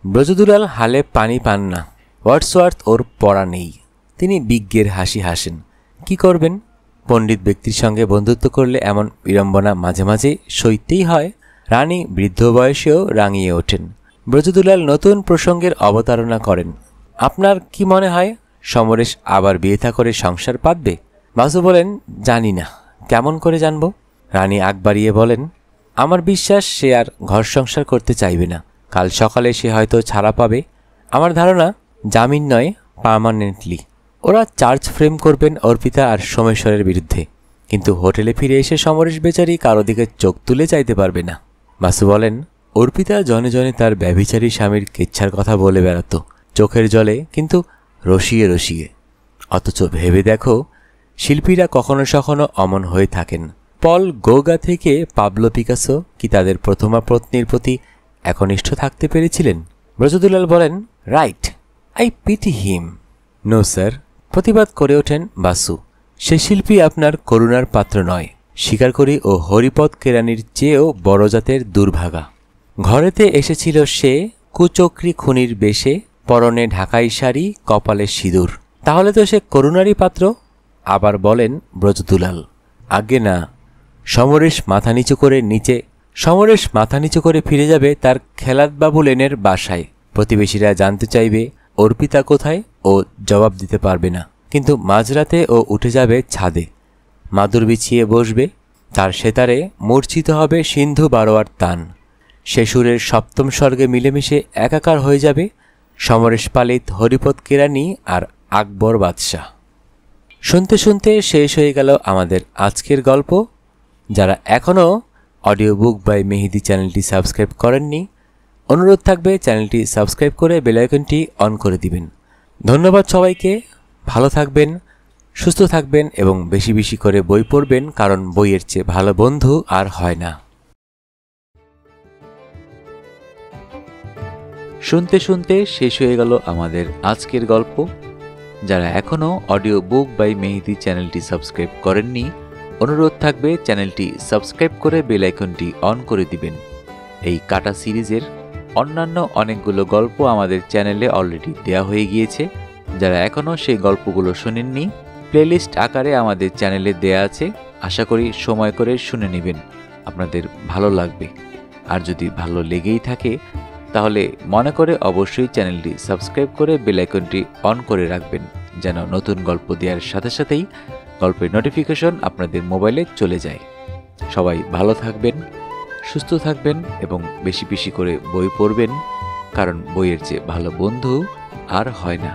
Brajadulal হালে পানি পান না। ওয়ার্ডসওয়ার্থ ওর পড়া নেই। তিনি বিজ্ঞের হাসি হাসেন। কি করবেন? পণ্ডিত ব্যক্তির সঙ্গে বন্ধুত্ব করলে এমন বিড়ম্বনা মাঝে মাঝে সইতেই হয়। রানী বৃদ্ধ বয়সেও রাঙিয়ে ওঠেন। ব্রজদুলাল নতুন প্রসঙ্গের অবতারণা করেন। আপনার কি মনে হয় সমরেশ আবার বিয়ে থা করে সংসার পাতবে? বাসু বলেন, জানি না, কেমন করে জানব? রানী আগ বাড়িয়ে বলেন, আমার বিশ্বাস সে আর ঘর সংসার করতে চাইবে না। কাল সকালে সে হয়তো ছাড়া পাবে। আমার ধারণা জামিন নয়, পার্মানেন্টলি। ওরা চার্জ ফ্রেম করবেন অর্পিতা আর সোমেশ্বরের বিরুদ্ধে, কিন্তু হোটেলে ফিরে এসে সমরেশ বেচারি কারো দিকে চোখ তুলে চাইতে পারবে না। বাসু বলেন, অর্পিতা জনে জনে তার ব্যভিচারী স্বামীর কেচ্ছার কথা বলে বেড়াতো, চোখের জলে, কিন্তু রসিয়ে রসিয়ে। অথচ ভেবে দেখো, শিল্পীরা কখনো কখনো অমন হয়ে থাকেন। পল গোগা থেকে পাবলো পিকাসো কি তাদের প্রথমা পত্নীর প্রতি একনিষ্ঠ থাকতে পেরেছিলেন? ব্রজদুলাল বলেন, right, I pity him. No sir, প্রতিবাদ করে ওঠেন বাসু। সে শিল্পী আপনার করুণার পাত্র নয়। স্বীকার করি ও হরিপদ কেরানির চেয়েও বড় জাতের দুর্ভাগা। ঘরেতে এসেছিল সে কুচক্রি খুনির বেশে, পরনে ঢাকাই শাড়ি, কপালে সিঁদুর। তাহলে তো সে করুণারই পাত্র। আবার বলেন ব্রজদুলাল, আজ্ঞে না। সমরেশ মাথা নিচু করে ফিরে যাবে তার খেলাতবাবু লেনের বাসায়। প্রতিবেশীরা জানতে চাইবে অর্পিতা কোথায়, ও জবাব দিতে পারবে না। কিন্তু মাঝরাতে ও উঠে যাবে ছাদে, মাদুর বিছিয়ে বসবে। তার সেতারে মূর্ছিত হবে সিন্ধু বারোয়ার তান। সে সুরের সপ্তম স্বর্গে মিলেমিশে একাকার হয়ে যাবে সমরেশ পালিত হরিপদ কেরানি আর আকবর বাদশাহ। শুনতে শুনতে শেষ হয়ে গেল আমাদের আজকের গল্প। যারা এখনও অডিও বুক বাই মেহেদি চ্যানেলটি সাবস্ক্রাইব করেননি, অনুরোধ থাকবে চ্যানেলটি সাবস্ক্রাইব করে বেল আইকনটি অন করে দিবেন। ধন্যবাদ সবাইকে। ভালো থাকবেন, সুস্থ থাকবেন এবং বেশি বেশি করে বই পড়বেন, কারণ বইয়ের চেয়ে ভালো বন্ধু আর হয় না। শুনতে শুনতে শেষ হয়ে গেল আমাদের আজকের গল্প। যারা এখনও অডিও বুক বাই মেহেদি চ্যানেলটি সাবস্ক্রাইব করেননি, অনুরোধ থাকবে চ্যানেলটি সাবস্ক্রাইব করে বেল আইকনটি অন করে দিবেন। এই কাটা সিরিজের অন্যান্য অনেকগুলো গল্প আমাদের চ্যানেলে অলরেডি দেওয়া হয়ে গিয়েছে। যারা এখনও সেই গল্পগুলো শোনেননি, প্লেলিস্ট আকারে আমাদের চ্যানেলে দেয়া আছে। আশা করি সময় করে শুনে নেবেন, আপনাদের ভালো লাগবে। আর যদি ভালো লেগেই থাকে তাহলে মনে করে অবশ্যই চ্যানেলটি সাবস্ক্রাইব করে বেল আইকনটি অন করে রাখবেন, যেন নতুন গল্প দেওয়ার সাথে সাথেই গল্পের নোটিফিকেশন আপনাদের মোবাইলে চলে যায়। সবাই ভালো থাকবেন, সুস্থ থাকবেন এবং বেশি বেশি করে বই পড়বেন, কারণ বইয়ের চেয়ে ভালো বন্ধু আর হয় না।